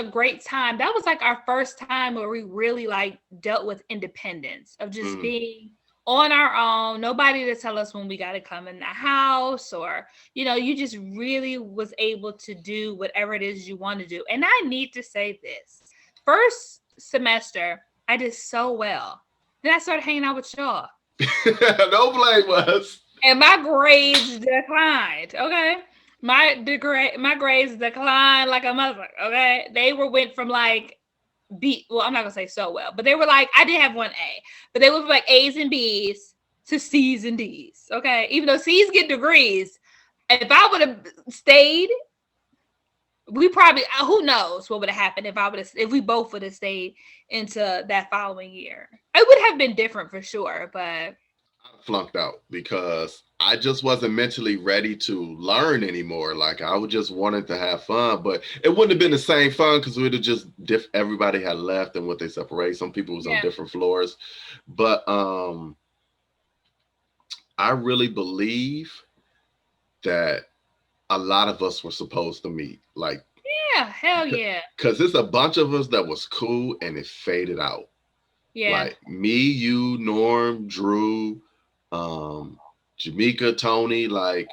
great time. That was like our first time where we really like dealt with independence of just being on our own, nobody to tell us when we got to come in the house, or, you just really was able to do whatever it is you want to do. And I need to say this, first semester, I did so well. Then I started hanging out with y'all. Don't blame us. And my grades declined. Okay. My grades declined like a mother. Okay. They went from like B, well, I'm not gonna say so well, but they were like, I did have 1 A, but they went from like A's and B's to C's and D's. Okay, even though C's get degrees, if I would have stayed, we probably, who knows what would have happened if we both would have stayed into that following year. It would have been different for sure, but I flunked out because I just wasn't mentally ready to learn anymore. Like I would just wanted to have fun, but it wouldn't have been the same fun because we'd have just everybody had left and what they separate. Some people was on different floors, but I really believe that a lot of us were supposed to meet. Like, yeah, hell yeah. Because it's a bunch of us that was cool and it faded out. Yeah. Like me, you, Norm, Drew, Jamaica, Tony, like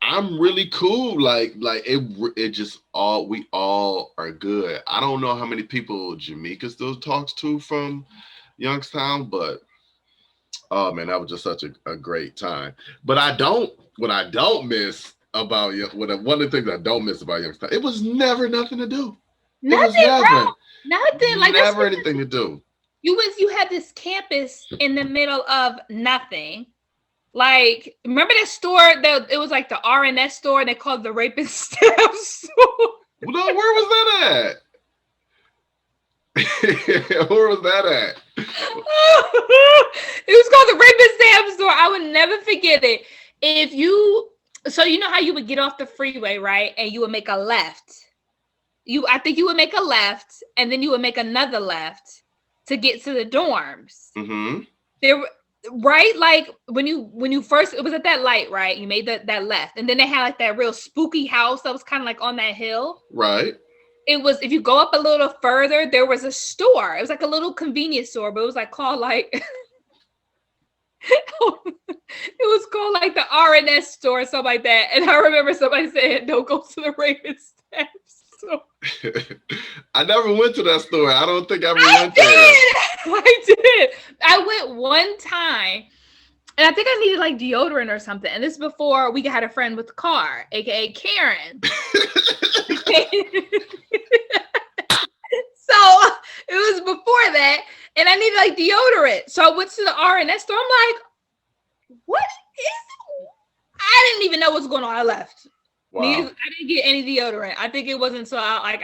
I'm really cool. Like it just we all are good. I don't know how many people Jamaica still talks to from Youngstown, but oh man, that was just such a great time. But what I don't miss about one of the things I don't miss about Youngstown, it was never nothing to do. Nothing, bro. Nothing. Like never anything to do. You had this campus in the middle of nothing. Like, remember that store that it was like the RnS store and they called the Rape and Stab store? No, where was that at? Where was that at? It was called the Rape and Stab store. I would never forget it. So you know how you would get off the freeway, right? And you would make a left. I think you would make a left and then you would make another left to get to the dorms. Mm-hmm. Right? Like when you first, it was at that light, right? You made that left. And then they had like that real spooky house that was kind of like on that hill. Right. it was, if you go up a little further, there was a store. It was like a little convenience store, but it was like called like it was called like the RnS store or something like that. And I remember somebody saying, "Don't go to the Raven Steps." So I never went to that store. I don't think I ever went there. I did. I went one time, and I think I needed like deodorant or something. And this is before we had a friend with a car, aka Karen. So it was before that, and I needed like deodorant. So I went to the RnS store. I'm like, what is it? I didn't even know what's going on. I left. Wow. I didn't get any deodorant. I think it wasn't until I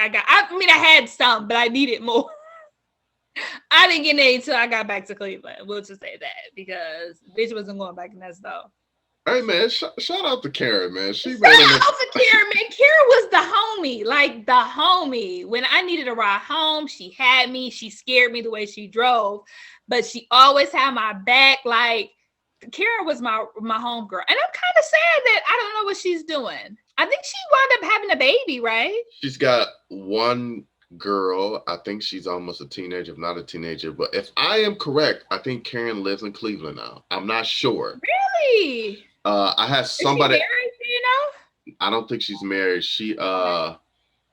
had some, but I needed more. I didn't get any until I got back to Cleveland. We'll just say that, because bitch wasn't going back in that store. Hey man, shout out to Karen, man. Shout out to Karen, man. Karen was the homie, like the homie. When I needed a ride home, she had me. She scared me the way she drove, but she always had my back. Like, Karen was my homegirl, and I'm kind of sad that I don't know what she's doing. I think she wound up having a baby, right? She's got one girl. I think she's almost a teenager, if not a teenager. But if I am correct, I think Karen lives in Cleveland now. I'm not sure. Really? I had somebody. Is she married, do you know? I don't think she's married. She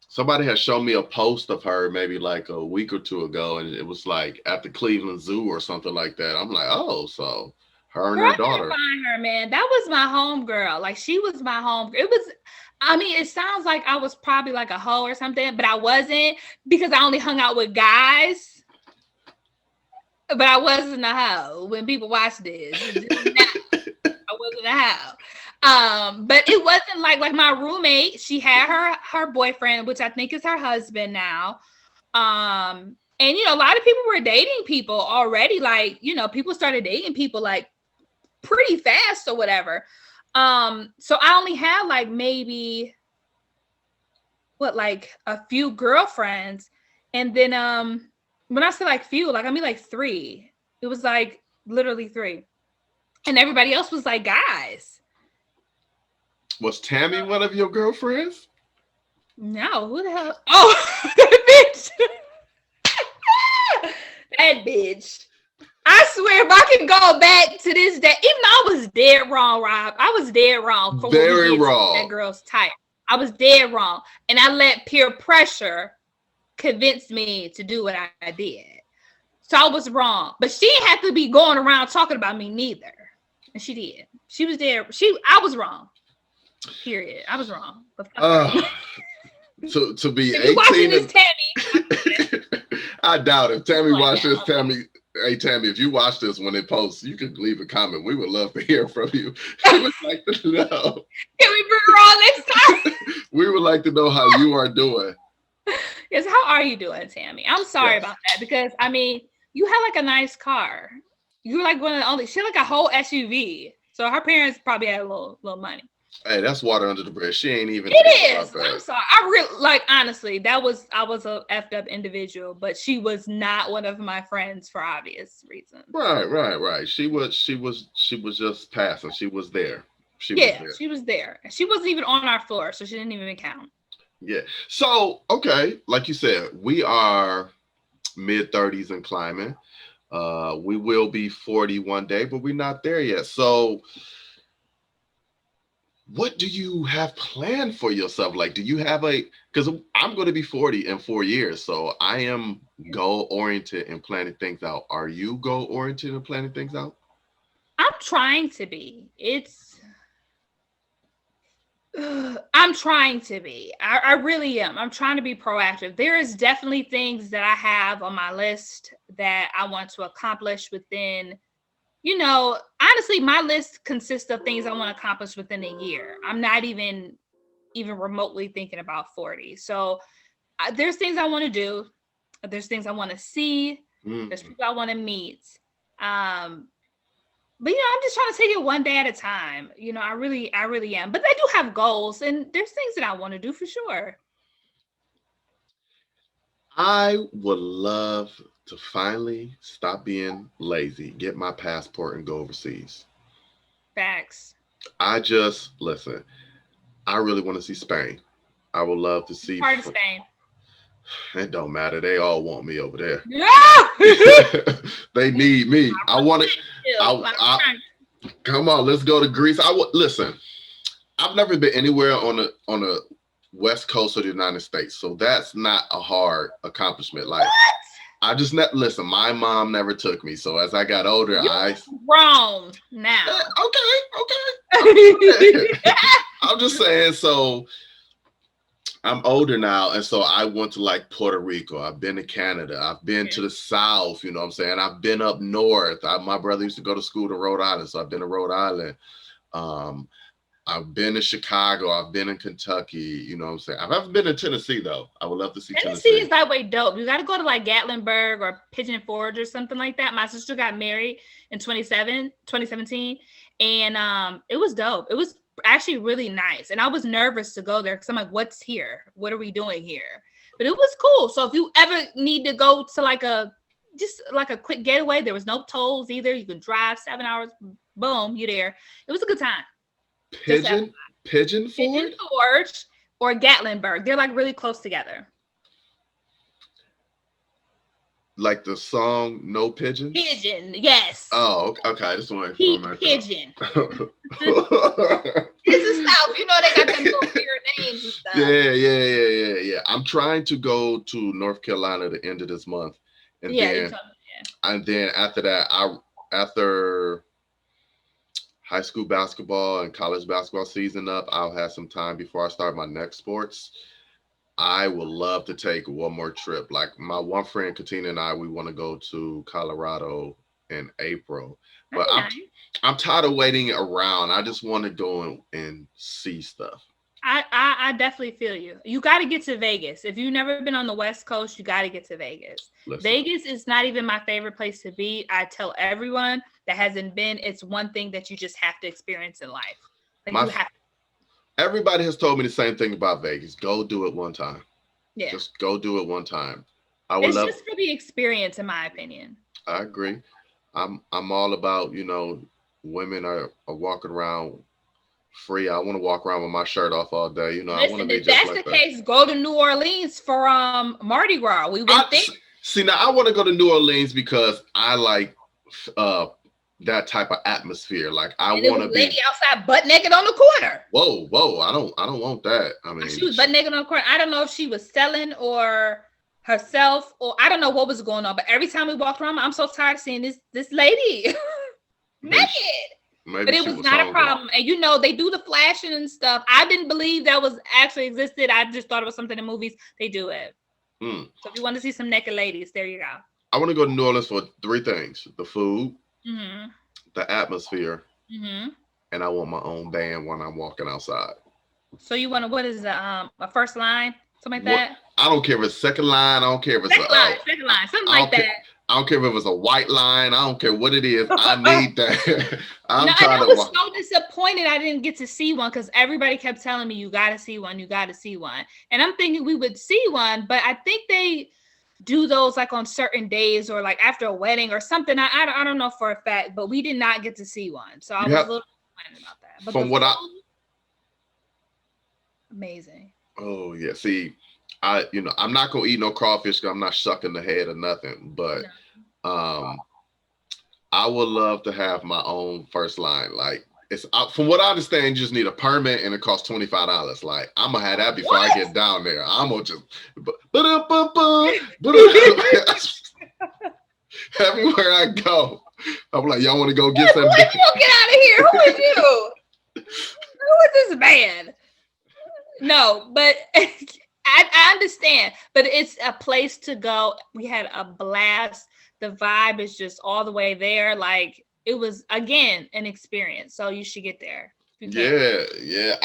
somebody had shown me a post of her maybe like a week or two ago, and it was like at the Cleveland Zoo or something like that. I'm like, oh, so her and her daughter. I find her, man. That was my homegirl. Like, she was my home. It was. I mean, it sounds like I was probably like a hoe or something, but I wasn't, because I only hung out with guys. But I wasn't a hoe when people watch this. I wasn't a hoe. But it wasn't like my roommate. She had her boyfriend, which I think is her husband now. And you know, a lot of people were dating people already. Like, you know, people started dating people like pretty fast or whatever. So I only had like maybe like a few girlfriends, and then when I say like few, like I mean like 3. It was like literally 3. And everybody else was like guys. Was Tammy one of your girlfriends? No, who the hell? Oh, that bitch. That bitch. I swear, if I can go back to this day, even though I was dead wrong, Rob. I was dead wrong. For very wrong. That girl's type. I was dead wrong. And I let peer pressure convince me to do what I did. So I was wrong. But she didn't have to be going around talking about me neither. And she did. She was there. I was wrong. Period. I was wrong. To be 18 watching this, Tammy. I doubt it. Tammy watched this. Tammy, hey Tammy, if you watch this when it posts, you can leave a comment. We would love to hear from you. We would like to know. Can we bring her on next time? We would like to know how you are doing. Yes, how are you doing, Tammy? I'm sorry about that, because I mean, you had like a nice car. You were like one of the only. She had like a whole SUV, so her parents probably had a little money. Hey, that's water under the bridge. She ain't even. It is. I'm sorry. I really, like, honestly, I was a effed up individual, but she was not one of my friends for obvious reasons. Right. She was just passing. She was there. She was there. She wasn't even on our floor, so she didn't even count. Yeah. So, okay, like you said, we are mid-30s and climbing. We will be 40 one day, but we're not there yet. So what do you have planned for yourself? Like, do you have because I'm going to be 40 in 4 years, so I am goal-oriented and planning things out. Are you goal-oriented and planning things out? I'm trying to be. I'm trying to be. I really am. I'm trying to be proactive. There is definitely things that I have on my list that I want to accomplish within, you know, honestly, my list consists of things I want to accomplish within a year. I'm not even remotely thinking about 40. So there's things I want to do. There's things I want to see. There's people I want to meet. But, you know, I'm just trying to take it one day at a time. You know, I really am. But I do have goals, and there's things that I want to do for sure. I would love to finally stop being lazy, get my passport, and go overseas. Facts. Listen, I really want to see Spain. I would love to see. Part of Spain. It don't matter. They all want me over there. Yeah. They need me. I want it. I'm trying. Come on, let's go to Greece. Listen. I've never been anywhere on the west coast of the United States, so that's not a hard accomplishment. Like What? I just listen. My mom never took me, so as I got older, You're wrong now. Okay. I'm just saying. So I'm older now, and so I went to like Puerto Rico. I've been to Canada. I've been to the South. You know what I'm saying? I've been up north. My brother used to go to school to Rhode Island, so I've been to Rhode Island. I've been to Chicago. I've been in Kentucky. You know what I'm saying? I've never been to Tennessee, though. I would love to see Tennessee. Tennessee is that way dope. You got to go to like Gatlinburg or Pigeon Forge or something like that. My sister got married in 2017. And it was dope. It was actually really nice. And I was nervous to go there because I'm like, what's here? What are we doing here? But it was cool. So if you ever need to go to just like a quick getaway, there was no tolls either. You can drive 7 hours. Boom, you're there. It was a good time. Pigeon Forge or Gatlinburg. They're like really close together. Like the song "No Pigeons." Pigeon, yes. Oh, okay. I just want to Pigeon. It's the South, you know they got them little weird names and stuff. Yeah. I'm trying to go to North Carolina at the end of this month, and then after that, after high school basketball and college basketball season up, I'll have some time before I start my next sports. I would love to take one more trip. Like my one friend, Katina, and I, we want to go to Colorado in April. But I'm tired of waiting around. I just want to go and see stuff. I definitely feel you. You got to get to Vegas. If you've never been on the West Coast, you got to get to Vegas. Vegas is not even my favorite place to be. I tell everyone that hasn't been, it's one thing that you just have to experience in life. Like you have to. Everybody has told me the same thing about Vegas. Go do it one time. Yeah. Just go do it one time. It's just for the experience, in my opinion. I agree. I'm all about, women are walking around free. I want to walk around with my shirt off all day. Listen, I want to be if just that's like the that. Case, go to New Orleans for Mardi Gras. We went there. See, now I want to go to New Orleans because I like that type of atmosphere. Like I want to be lady outside butt naked on the corner. Whoa! I don't want that. I mean, she was butt naked on the corner. I don't know if she was selling or herself, or I don't know what was going on. But every time we walked around, I'm so tired of seeing this lady naked. But it was not a problem. And they do the flashing and stuff. I didn't believe that was actually existed. I just thought it was something in movies. They do it. So if you want to see some naked ladies, there you go. I want to go to New Orleans for 3 things: the food, the atmosphere, and I want my own band when I'm walking outside. So you want to, what is a first line? Something like that? I don't care if it's second line. I don't care if it's second line, something like that. I don't care if it's a white line. I don't care what it is. I need that. I was so disappointed I didn't get to see one because everybody kept telling me, you got to see one. You got to see one. And I'm thinking we would see one, but I think they do those like on certain days or like after a wedding or something. I don't know for a fact, but we did not get to see one. So I was a little disappointed about that. But from what amazing. Oh yeah. See, I'm not gonna eat no crawfish because I'm not shucking the head or nothing. But I would love to have my own first line. Like it's from what I understand, you just need a permit and it costs $25. Like I'm gonna have that before I get down there. I'm gonna just everywhere I go. I'm like, y'all want to go get some? Get out of here! Who is you? Who is this man? No, but I understand. But it's a place to go. We had a blast. The vibe is just all the way there. Like it was again an experience. So you should get there. Yeah.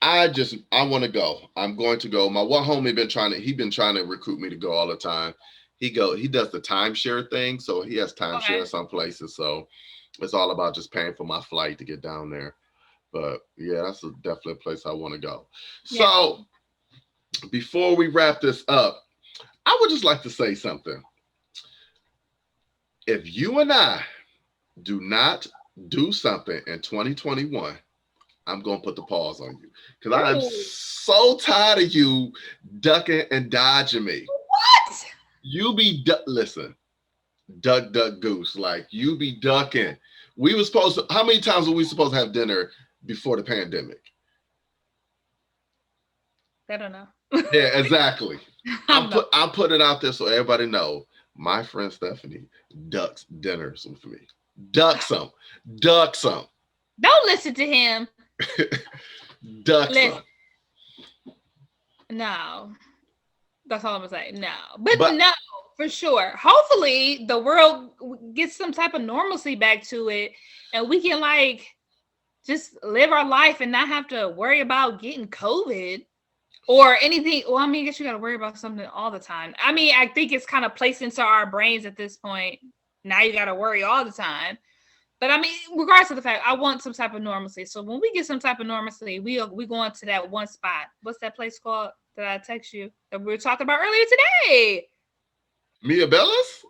I want to go. I'm going to go. My one homie been trying to recruit me to go all the time. He does the timeshare thing, so he has timeshare some places. So it's all about just paying for my flight to get down there. But yeah, that's definitely a place I want to go. Yeah. So before we wrap this up, I would just like to say something. If you and I do not do something in 2021, I'm gonna put the pause on you because I am so tired of you ducking and dodging me. What? You be listen, duck, duck, goose. Like you be ducking. We were supposed to. How many times were we supposed to have dinner before the pandemic? I don't know. Yeah, exactly. I'm putting it out there so everybody know. My friend Stephanie ducks dinners with me. Duck some. Duck some. Don't listen to him. Duck some. No. That's all I'm gonna say. No. But no, for sure. Hopefully the world gets some type of normalcy back to it and we can like just live our life and not have to worry about getting COVID or anything. Well, I mean, I guess you got to worry about something all the time. I mean, I think it's kind of placed into our brains at this point. Now you got to worry all the time. But I mean, regardless of the fact, I want some type of normalcy. So when we get some type of normalcy, we going to that one spot. What's that place called that I text you that we were talking about earlier today? Mia Bellas?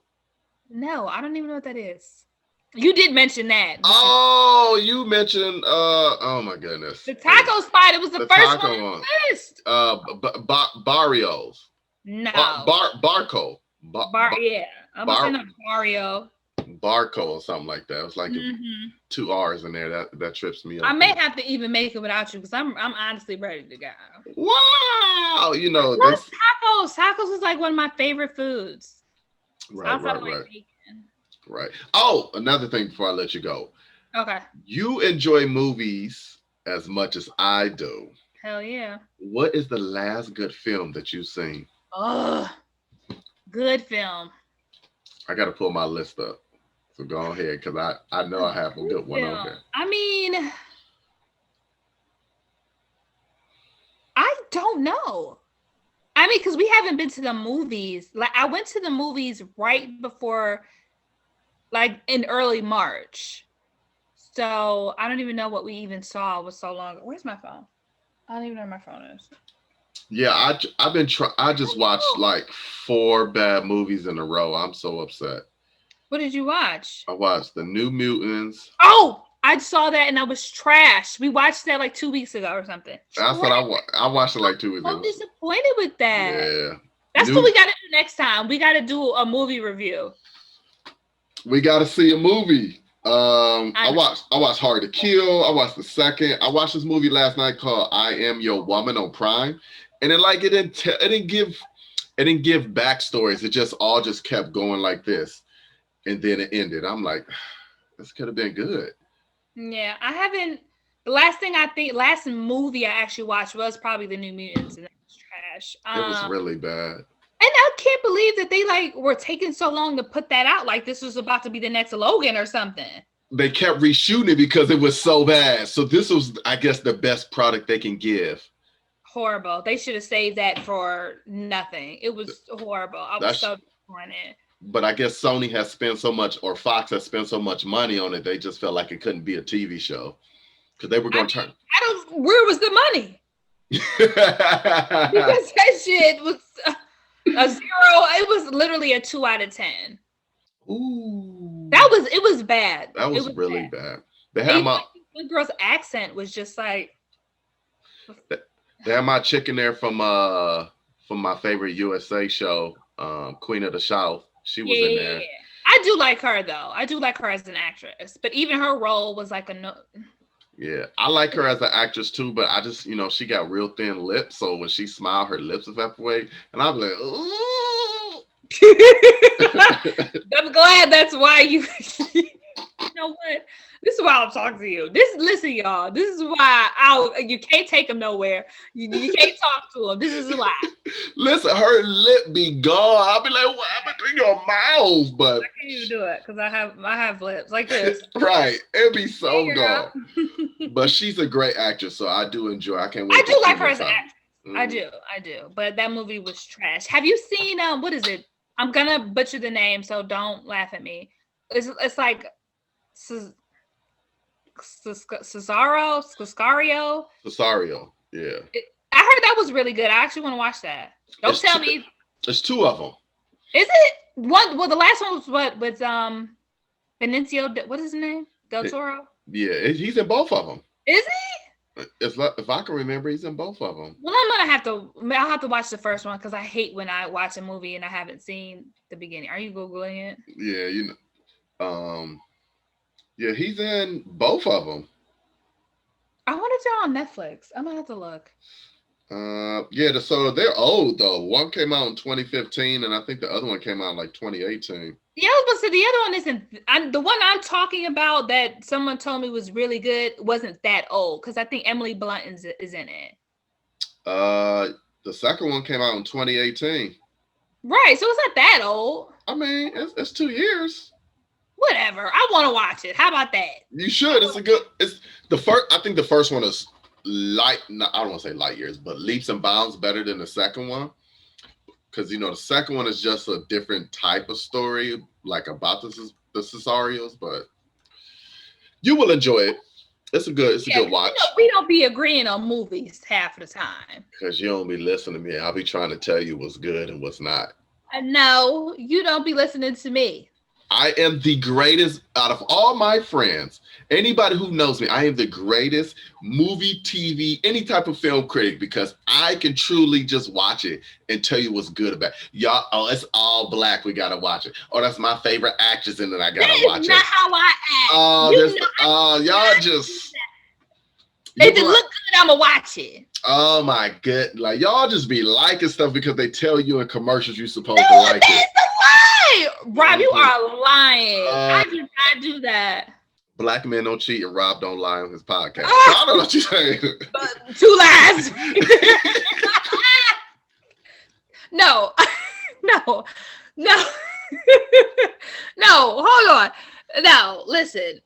No, I don't even know what that is. You did mention that. Oh, you mentioned oh my goodness. The taco spot. It was the first one on the list. Barrios. No. Barco. Yeah. I'm saying Barrio. Barco or something like that. It was like 2 R's in there. That trips me up. I may have to even make it without you because I'm honestly ready to go. Wow, you know this tacos. Tacos is like one of my favorite foods. Right. Oh, another thing before I let you go. Okay. You enjoy movies as much as I do. Hell yeah. What is the last good film that you've seen? Good film. I got to pull my list up. So go ahead, because I know I have a good one on there. I mean, I don't know. I mean, because we haven't been to the movies. Like, I went to the movies right before, like, in early March. So, I don't even know what we even saw. It was so long. Where's my phone? I don't even know where my phone is. Yeah, I just watched like 4 bad movies in a row. I'm so upset. What did you watch? I watched The New Mutants. Oh, I saw that and I was trash. We watched that like 2 weeks ago or something. That's what I watched it like 2 weeks ago. I'm disappointed with that. Yeah. That's what we got to do next time. We got to do a movie review. We got to see a movie. I watched Hard to Kill. I watched the second. I watched this movie last night called I Am Your Woman on Prime. And it didn't give backstories. It just kept going like this. And then it ended. I'm like, this could have been good. Yeah, I haven't. The last movie I actually watched was probably The New Mutants, and that was trash. It was really bad. And I can't believe that they like were taking so long to put that out. Like this was about to be the next Logan or something. They kept reshooting it because it was so bad. So this was, I guess, the best product they can give. Horrible. They should have saved that for nothing. It was horrible. I was so disappointed. But I guess Sony has spent so much, or Fox has spent so much money on it, they just felt like it couldn't be a TV show. Because they were going to turn. Where was the money? Because that shit was a 0. It was literally a 2 out of 10. Ooh. It was bad. That was really bad. They had the girl's accent was just like. They had my chick in there from my favorite USA show, Queen of the South. She was in there. I do like her though. I do like her as an actress, but even her role was like Yeah, I like her as an actress too, but I just, she got real thin lips, so when she smiled, her lips evaporate, and I'm like, ooh. I'm glad that's why you. You know what? This is why I'm talking to you. Listen, y'all. This is why you can't take him nowhere. You can't talk to him. This is why. Listen, her lip be gone. I'll be like, what happened to your mouth? But I can't even do it because I have lips like this. Right. It'd be so gone. But she's a great actress, so I do enjoy. I can't wait. I do like her as an actress. I do. But that movie was trash. Have you seen what is it? I'm gonna butcher the name, so don't laugh at me. It's like Cesario, yeah. I heard that was really good. I actually want to watch that. Don't tell me. There's 2 of them. Is it one? Well, the last one was what with Benicio. What is his name? Del Toro. Yeah, he's in both of them. Is he? It's like, if I can remember, he's in both of them. Well, I'll have to watch the first one because I hate when I watch a movie and I haven't seen the beginning. Are you Googling it? Yeah, yeah, he's in both of them. I wonder if they're on Netflix. I'm gonna have to look. Yeah, so they're old though. One came out in 2015, and I think the other one came out in like 2018. Yeah, I was supposed to say the other one isn't. The one I'm talking about that someone told me was really good wasn't that old because I think Emily Blunt is in it. The second one came out in 2018. Right, so it's not that old. I mean, it's 2 years. Whatever. I want to watch it. How about that? You should. It's the first. I think the first one is light. I don't want to say light years, but leaps and bounds better than the second one. Because the second one is just a different type of story, like about the Cesarios, but you will enjoy it. It's a good watch. We don't be agreeing on movies half the time. Because you don't be listening to me. I'll be trying to tell you what's good and what's not. No, you don't be listening to me. I am the greatest out of all my friends. Anybody who knows me, I am the greatest movie, TV, any type of film critic because I can truly just watch it and tell you what's good about it. Y'all, oh, it's all black. We gotta watch it. Oh, that's my favorite actress in it. I gotta watch it. That's not how I act. Y'all just. If it look good, I'ma watch it. Oh my god! Like y'all just be liking stuff because they tell you in commercials you're supposed to like it. Rob, you are lying. I do not do that. Black men don't cheat and Rob don't lie on his podcast. I don't know what you're saying. Two lies. No. No, hold on. No, listen.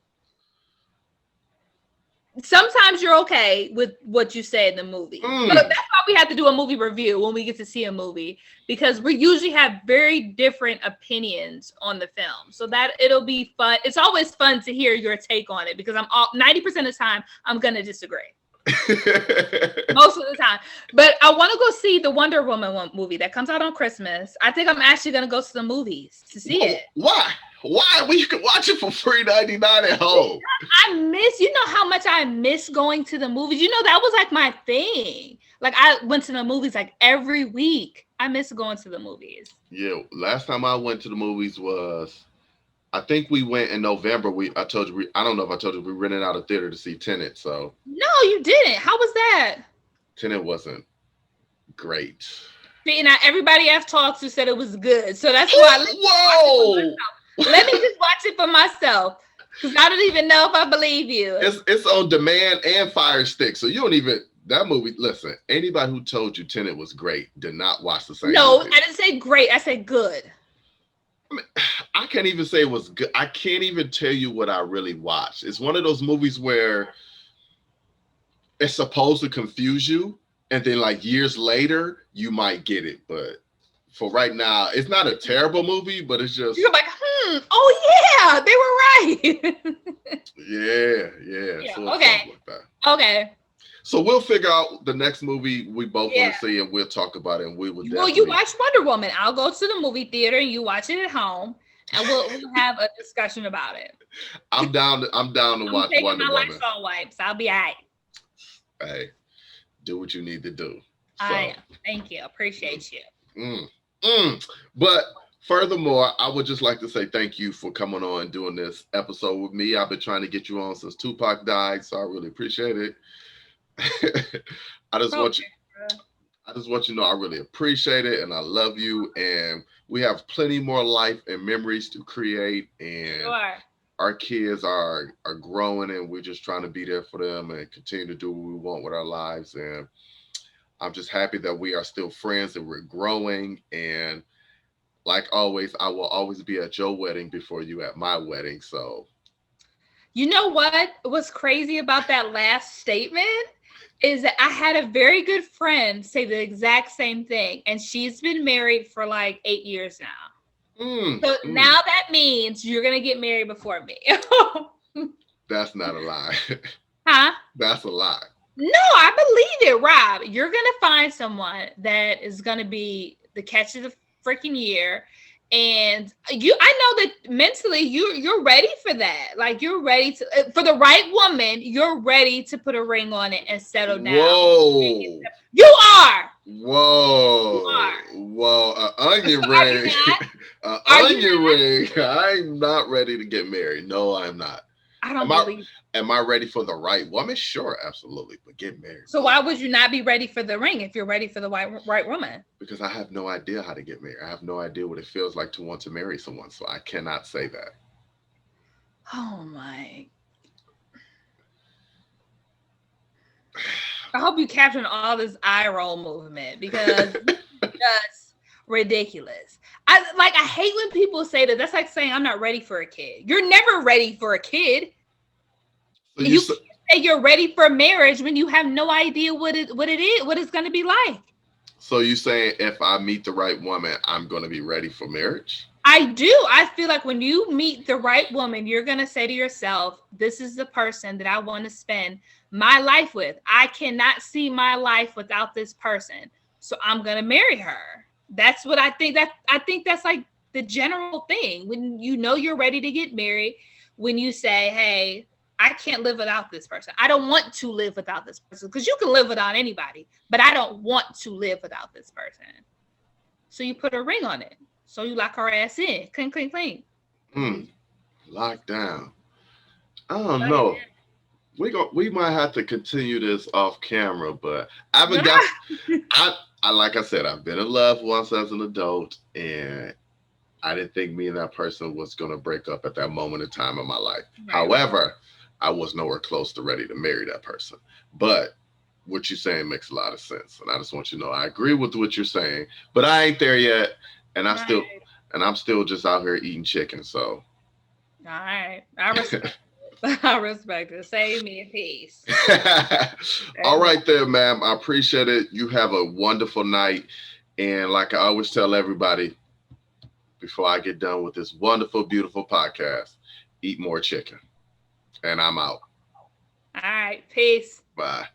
Sometimes you're okay with what you say in the movie. But that's why we have to do a movie review when we get to see a movie, because we usually have very different opinions on the film. So that it'll be fun. It's always fun to hear your take on it because 90% of the time I'm going to disagree. Most of the time. But I want to go see the Wonder Woman movie that comes out on Christmas. I think I'm actually going to go to the movies to see it. Why? Well, you can watch it for free $3.99 at home. You know how much I miss going to the movies. That was like my thing. Like I went to the movies like every week. I miss going to the movies. Yeah, last time I went to the movies was, I think we went in November. I told you, I don't know if I told you, we rented out a theater to see Tenet. So no, you didn't. How was that? Tenet wasn't great. See, now everybody I've talked to said it was good. So that's why. Whoa! Let me just watch it for myself, because I don't even know if I believe you. It's on demand and Fire Stick, so you don't even that movie. Listen, anybody who told you Tenet was great did not watch the same. No, movie. I didn't say great. I said good. I can't even say it was good. I can't even tell you what I really watched. It's one of those movies where it's supposed to confuse you, and then like years later you might get it, but. For right now, it's not a terrible movie, but it's just... You're like, oh yeah, they were right. Yeah. So okay. Like that. Okay. So we'll figure out the next movie we both want to see, and we'll talk about it, and we will Well, you watch Wonder Woman. I'll go to the movie theater, and you watch it at home, and we'll have a discussion about it. I'm down to watch Wonder Woman. My Lysol wipes. I'll be all right. Hey, do what you need to do. Thank you. Appreciate you. But furthermore, I would just like to say thank you for coming on and doing this episode with me. I've been trying to get you on since Tupac died, so I really appreciate it. I just want you to know I really appreciate it, and I love you, and we have plenty more life and memories to create, and our kids are growing, and we're just trying to be there for them and continue to do what we want with our lives. And I'm just happy that we are still friends and we're growing. And like always, I will always be at your wedding before you at my wedding. So, you know what was crazy about that last statement is that I had a very good friend say the exact same thing. And she's been married for like 8 years now. So now that means you're going to get married before me. That's not a lie. Huh? That's a lie. No, I believe it, Rob. You're going to find someone that is going to be the catch of the freaking year. And I know that mentally you're ready for that. Like you're ready to, for the right woman, you're ready to put a ring on it and settle down. Whoa. You are. Whoa. You are. Whoa. Onion So ring. Onion ring. Not? I'm not ready to get married. No, I'm not. I don't believe. Am I ready for the right woman? Sure, absolutely. But get married. So why would you not be ready for the ring if you're ready for the right woman? Because I have no idea how to get married. I have no idea what it feels like to want to marry someone. So I cannot say that. Oh my. I hope you captured all this eye roll movement because it's just ridiculous. I hate when people say that. That's like saying I'm not ready for a kid. You're never ready for a kid. So you can't say you're ready for marriage when you have no idea what it's going to be like. So you saying if I meet the right woman, I'm going to be ready for marriage? I do. I feel like when you meet the right woman, you're going to say to yourself, this is the person that I want to spend my life with. I cannot see my life without this person. So I'm going to marry her. That's what I think. I think that's like the general thing. When you know you're ready to get married, when you say, hey, I can't live without this person. I don't want to live without this person, because you can live without anybody, but I don't want to live without this person. So you put a ring on it. So you lock her ass in. Clean, clean, clean. Locked down. I don't know. We might have to continue this off camera, but I haven't got. I like I said, I've been in love once as an adult, and I didn't think me and that person was going to break up at that moment in time in my life. Right. However, I was nowhere close to ready to marry that person. But what you're saying makes a lot of sense, and I just want you to know I agree with what you're saying, but I ain't there yet, and I'm still just out here eating chicken. So, all right, I respect. I respect it. Save me a piece. All right there, ma'am. I appreciate it. You have a wonderful night. And like I always tell everybody before I get done with this wonderful, beautiful podcast, eat more chicken. And I'm out. All right. Peace. Bye.